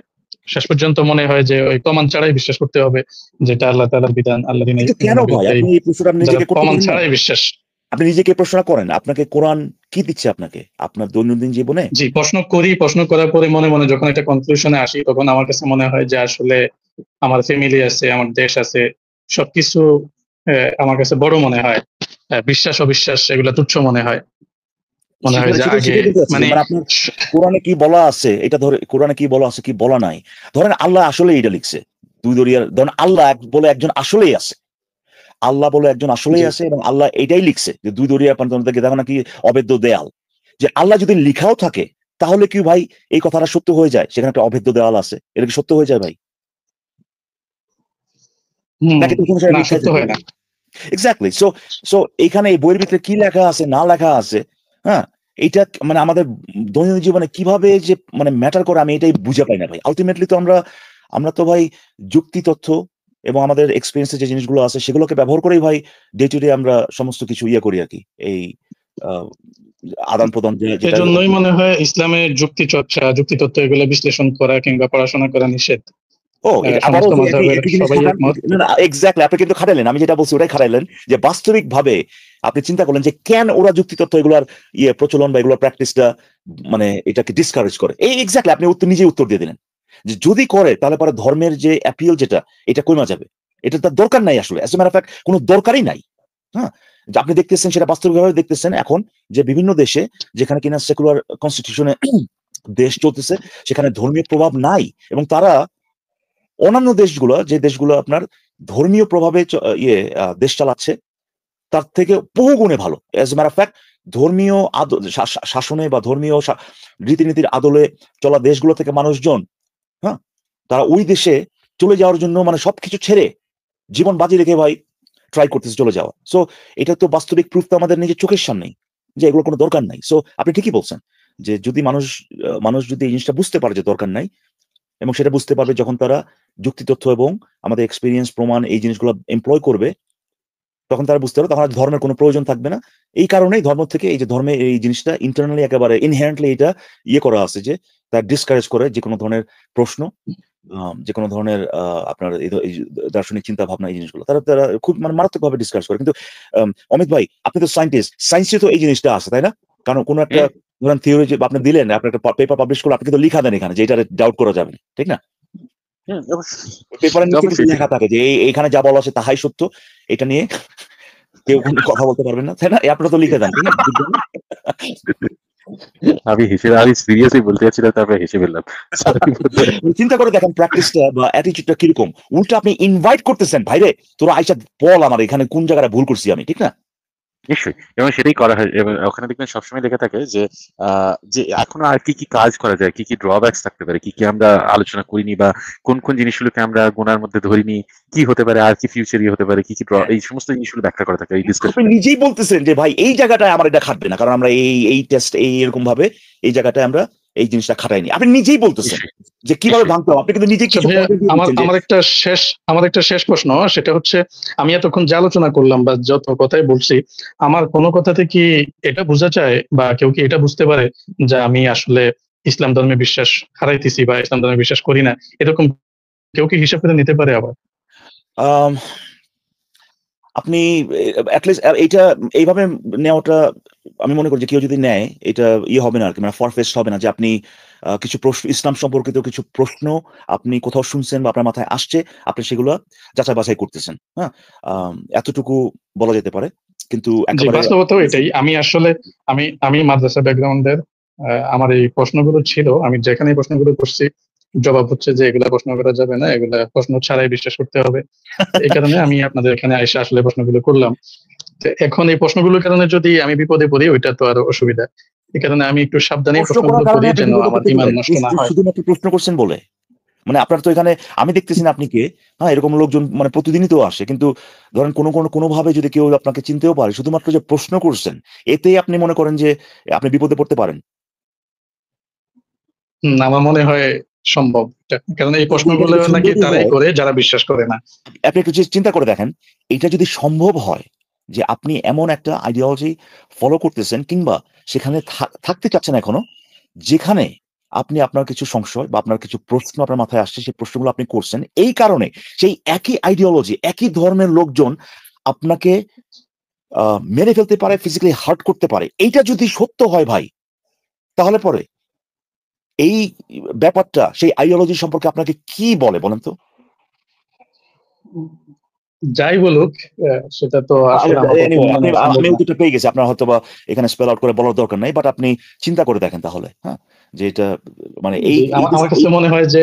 শেষ পর্যন্ত মনে হয় যে ওই প্রমাণ ছাড়াই বিশ্বাস করতে হবে, যেটা আল্লাহ তাআলার বিধান, আল্লাহ কিন্তু কেন ভাই আপনি এই প্রশ্নটা আপনি যারা নিজেকে করতে প্রমাণ পারেন না? ছাড়াই বিশ্বাস। আপনি নিজেকে এই প্রশ্নটা করেন, আপনাকে কোরআন কি দিচ্ছে আপনাকে আপনার দৈনন্দিন জীবনে? জি, প্রশ্ন করার পরে মনে মনে যখন একটা কনক্লুশনে আসি, তখন আমার কাছে মনে হয় যে আসলে আমার ফ্যামিলি আছে, আমার দেশ আছে, সবকিছু আমার কাছে বড় মনে হয়। বিশ্বাস অবিশ্বাস এগুলো তুচ্ছ মনে হয়। মনে হয় যে আগে সেটাই বলতে চাচ্ছি যে মানে মানে আপনার কোরআনে কি বলা আছে, এটা ধরে কোরআনে কি বলা আছে কি বলা নাই। ধরেন আল্লাহ আসলে এটা লিখছে, দুই দরিয়ার, ধরেন আল্লাহ বলে একজন আসলেই আছে, আল্লাহ বলে একজন আসলেই জি, আছে এবং আল্লাহ এটাই লিখছে যে দুই দরিয়া প্রান্তর থেকে দেখো নাকি অভেদ্য দেয়াল। যে আল্লাহ যদি লিখাও থাকে তাহলে কি ভাই এই কথাটা সত্য হয়ে যায়? সেখানে একটা অভেদ্য দেওয়াল আছে, এটা কি সত্য হয়ে যায় ভাই? নাকি তখন সেটা না, মিথ্যা সত্য থেকে হয় না। যায়? এক্স্যাক্টলি। সো সো এখানে এই বইয়ের ভিতরে কি লেখা আছে না লেখা আছে, হ্যাঁ, এটা মানে আমাদের দৈনন্দিন জীবনে কিভাবে যে মানে ম্যাটার করে আমি এটাই বুঝে পাই না ভাই। আলটিমেটলি তো আমরা তো ভাই যুক্তি তথ্য এবং আমাদের এক্সপেরিয়েন্সে যে জিনিসগুলো আছে সেগুলোকে ব্যবহার করেই ভাই ডে টু ডে আমরা সমস্ত কিছু ইয়ে করি আর কি, এই আহ, আদান প্রদান যেটা। এজন্যই মনে হয় ইসলামের যুক্তি চর্চা, যুক্তিতত্ত্ব এগুলো বিশ্লেষণ করা কিংবা পড়াশোনা করা নিষেধ। ও এটা আবারও সমস্ত যে মাযহাবের একই জিনিস সবাই খাটান। একমত। না না, এক্স্যাক্টলি আপনি কিন্তু খাটাইলেন, আমি যেটা বলছি ওটাই খাটাইলেন, যে বাস্তবিক ভাবে আপনি চিন্তা করলেন যে কেন ওরা যুক্তিতত্ত্ব এগুলার প্রচলন বা এগুলোর প্র্যাকটিসটা মানে এটাকে ডিসকারেজ করে। এই এক্স্যাক্টলি আপনি নিজেই উত্তর দিয়ে দিলেন যে যদি করে তাহলে পরে ধর্মের যে অ্যাপিল যেটা এটা কমে যাবে। এটা তার দরকার নাই আসলে, as a matter of fact কোনো দরকারই নাই। হ্যাঁ, যে আপনি দেখতেছেন সেটা বাস্তবিকভাবে দেখতেছেন এখন যে বিভিন্ন দেশে যেখানে কিনা সেকুলার কনস্টিটিউশনে দেশ চলতেছে সেখানে ধর্মীয় প্রভাব নাই, এবং তারা অন্যান্য দেশগুলো, যে দেশগুলো আপনার ধর্মীয় প্রভাবে দেশ চালাচ্ছে তার থেকে বহু গুণে ভালো। As a matter of fact ধর্মীয় শাসনে বা ধর্মীয় রীতিনীতির আদলে চলা দেশগুলো থেকে মানুষজন, হ্যাঁ, তারা ওই দেশে চলে যাওয়ার জন্য মানে সবকিছু ছেড়ে জীবন বাজি রেখে ভাই ট্রাই করতেছে চলে যাওয়া। সো এটা তো বাস্তবিক প্রুফ তো আমাদের নিজের চোখের সামনেই যে এগুলো কোনো দরকার নাই। সো আপনি ঠিকই বলছেন যে যদি মানুষ যদি এই জিনিসটা বুঝতে পারে যে দরকার নাই, এবং সেটা বুঝতে পারবে যখন তারা যুক্তি তথ্য এবং আমাদের এক্সপিরিয়েন্স প্রমাণ এই জিনিসগুলো এমপ্লয় করবে, তখন তারা বুঝতে পারবে, তখন আর ধর্মের কোনো প্রয়োজন থাকবে না। এই কারণেই ধর্ম থেকে এই যে ধর্মে এই জিনিসটা ইন্টারনালি একেবারে ইনহেরেন্টলি এটা করা আছে যে তার ডিসকারেজ করে যে কোনো ধরনের প্রশ্ন, যে কোনো ধরনের আপনার এই দার্শনিক চিন্তা ভাবনা এই জিনিসগুলো তারা তারা খুব মানে মারাত্মকভাবে ডিসকাস করে। কিন্তু অমিত ভাই আপনি তো সায়েন্টিস্ট, সায়েন্সে তো এই জিনিসটা আছে তাই না? কারণ কোনো একটা ধরেন থিওরি যে আপনি দিলেন, আপনি একটা পেপার পাবলিশ করলে আপনি কিন্তু লিখা দেন এখানে যে এটা ডাউট করা যাবে না, ঠিক না? পেপারের নিচে কিছু লেখা থাকে যে এখানে যা বলা আছে তাহাই সত্য, এটা নিয়ে কেউ কোনো কথা বলতে পারবেন না, তাই না? আপনারা তো লিখে দেন, ঠিক না? আমি সিরিয়াসলি বলতে চাচ্ছিলাম, তারপরে হেসে ফেললাম। চিন্তা করে দেখেন প্র্যাকটিসটা বা অ্যাটিটিউডটা কিরকম। উল্টা আপনি ইনভাইট করতেছেন, ভাইরে তোরা আইসা বল আমার এখানে কোন জায়গায় ভুল করছি আমি, ঠিক না? নিশ্চয়ই, এবং সেটাই করা হয়। এবং ওখানে দেখবেন সবসময় লেখা থাকে যে যে এখনো আর কি কি কাজ করা যায়, কি কি ড্রব্যাকস থাকতে পারে, কি কি আমরা আলোচনা করিনি, বা কোন কোন জিনিসগুলোকে আমরা গুনার মধ্যে ধরিনি, কি হতে পারে, আর কি ফিউচার হতে পারে, কি কি এই সমস্ত জিনিসগুলো ব্যাখ্যা করা থাকে এই আপনি ডিসকাশনে। নিজেই বলতেছেন যে ভাই এই জায়গাটায় আমার এটা খাটবে না, কারণ আমরা এই টেস্ট এরকম ভাবে এই জায়গাটায় আমরা এই জিনিসটা খাটাইনি। আপনি নিজেই বলতেছেন যে কিভাবে ভাঙতে হবে, আপনি কিন্তু নিজে আচ্ছা কিছু ভাইয়া, পয়েন্ট দিয়ে দিচ্ছেন যে আমার একটা শেষ প্রশ্ন, সেটা হচ্ছে আমি এতক্ষণ যে আলোচনা করলাম বা যত কথাই বলছি, আমার কোনো কথাতে কি এটা বোঝা যায় বা কেউ কি এটা বুঝতে পারে যে আমি আসলে ইসলাম ধর্মে বিশ্বাস হারাইতেছি বা ইসলাম ধর্মে বিশ্বাস করি না, এরকম কেউ কি হিসাব করে নিতে পারে? আবার আম, আপনি অ্যাটলিস্ট এইটা এইভাবে নেওয়াটা আমি মনে করি যে কেউ যদি নেয় এটা হবে না আর কি, মানে ফরফেস্ট হবে না যে আপনি কিছু প্রশ্ন ইসলাম সম্পর্কিত কিছু প্রশ্ন আপনি কোথাও শুনছেন বা আপনার মাথায় আসছে, আপনি সেগুলো যাচাই বাছাই করতেছেন। হ্যাঁ, এতটুকু বলা যেতে পারে, কিন্তু জি, একেবারে বাস্তবত এটাই। আমি আসলে আমি মাদ্রাসা ব্যাকগ্রাউন্ডের, আমার এই প্রশ্নগুলো ছিল, আমি যেখানে এই প্রশ্নগুলো করছি জবাব হচ্ছে যে এগুলা প্রশ্ন করা যাবে না, এগুলা প্রশ্ন ছাড়াই বিশ্বাস করতে হবে। এই কারণে আমি আপনাদের এখানে এসে আসলে প্রশ্নগুলো করলাম। তো এখন এই প্রশ্নগুলোর কারণে যদি আমি বিপদে পড়ি, ওইটা তো আরো অসুবিধা। এই কারণে আমি একটু সাবধানে প্রশ্ন করার প্রশ্নগুলো করি কারণে আপনি যেন বিপদে আমার পড়তে ঈমান পারেন নষ্ট না হয়। শুধুমাত্র প্রশ্ন করছেন বলে। মানে আপনার তো এখানে আমি দেখতেছি না আপনি কে, হ্যাঁ, এরকম লোকজন মানে প্রতিদিনই তো আসে, কিন্তু ধরেন কোনোভাবে যদি কেউ আপনাকে চিনতেও পারে শুধুমাত্র যে প্রশ্ন করছেন, এতেই আপনি মনে করেন যে আপনি বিপদে পড়তে পারেন। আমার মনে হয় সম্ভব এটা। কারণ এই এটা প্রশ্নগুলো যদি নাকি সম্ভবই তারাই হয়, করে যারা বিশ্বাস করে না। আপনি একটু চিন্তা করে দেখেন, এটা যদি সম্ভব হয় যে আপনি এমন একটা আইডিওলজি ফলো করতেছেন কিংবা সেখানে থাকতে চাচ্ছেন এখনো, যেখানে আপনি আপনার কিছু সংশয় বা আপনার কিছু প্রশ্ন আপনার মাথায় আসছে, সেই প্রশ্নগুলো আপনি করছেন, এই কারণে সেই একই আইডিওলজি একই ধর্মের লোকজন আপনাকে মেরে ফেলতে পারে, ফিজিক্যালি হার্ট করতে পারে। এইটা যদি সত্য হয় ভাই, তাহলে পরে এই ব্যাপারটা সেই আইডিওলজি সম্পর্কে আপনাকে কি বলেন তো? যাই বলুক, সেটা তো আসলে আমার পক্ষে Anyway, মেনে নেওয়া সম্ভব আমি না। উত্তরটা পেয়ে গেছি, আপনার হয়তো বা এখানে স্পেল আউট করে বলার দরকার নাই, বাট আপনি চিন্তা করে দেখেন তাহলে, হ্যাঁ, যে এটা মানে এই জি, আমার কাছে মনে হয় যে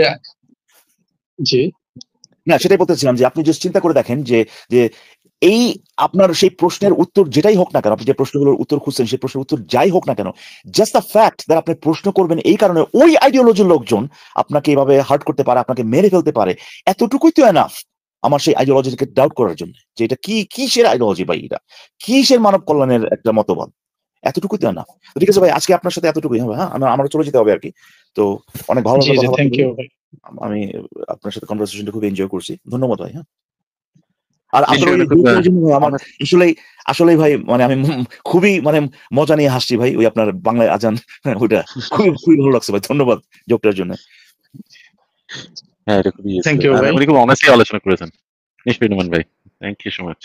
জি, না, সেটাই বলতেছিলাম যে আপনি জাস্ট চিন্তা করে দেখেন যে যে এই আপনার সেই প্রশ্নের উত্তর যেটাই হোক না কেন, আপনি যে প্রশ্নগুলোর উত্তর খুঁজছেন সেই প্রশ্নের উত্তর যাই হোক না কেন, জাস্ট দ্য ফ্যাক্ট দ্যাট আপনি প্রশ্ন করবেন এই কারণে ওই আইডিওলজির লোকজন আপনাকে এভাবে হার্ট করতে পারে, আপনাকে মেরে ফেলতে পারে, এতটুকুই তো এনাফ আমার সেই আইডিওলজিকে ডাউট করার জন্য, যে এটা কিসের আইডিওলজি ভাই, এটা কিসের মানব কল্যাণের একটা মতবাদ, এতটুকুই তো এনাফ। ঠিক আছে ভাই, আজকে আপনার সাথে এতটুকুই হবে, হ্যাঁ, আমারও চলে যেতে হবে আর কি। তো অনেক ভালো জি, লাগলো জি, কথাবার্তা থ্যাংক বলে, ইউ ভাই। আমি আপনার সাথে কনভারসেশনটা খুব এনজয় করছি, ধন্যবাদ ভাই। হ্যাঁ, আর আপনার ওই বিষয়গুলো খুব জোকটার জন্য ভাই আমার honest- আসলেই ভাই মানে আমি খুবই মানে মজা নিয়ে হাসছি ভাই, ওই আপনার বাংলায় আজান, ওইটা খুবই ভালো লাগছে ভাই, ধন্যবাদ জোকটার জন্য। হ্যাঁ, এটা খুবই থ্যাংক useful। ইউ আর ভাই। উনি খুব অনেস্টলি আলোচনা করেছেন। নিশ্চয়ই নোমান ভাই, থ্যাংক ইউ সো মাচ।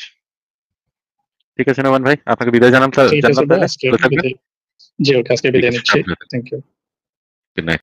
ঠিক আছে নোমান ভাই, আপনাকে বিদায় ঠিক আছে জানলাম ভাই, তাহলে, আজকে ভালো থাকবেন। বিদায়। জি, ওকে, আজকে ঠিক বিদায় আছে, নিচ্ছি। আপনাকে থ্যাংক ইউ। Good night.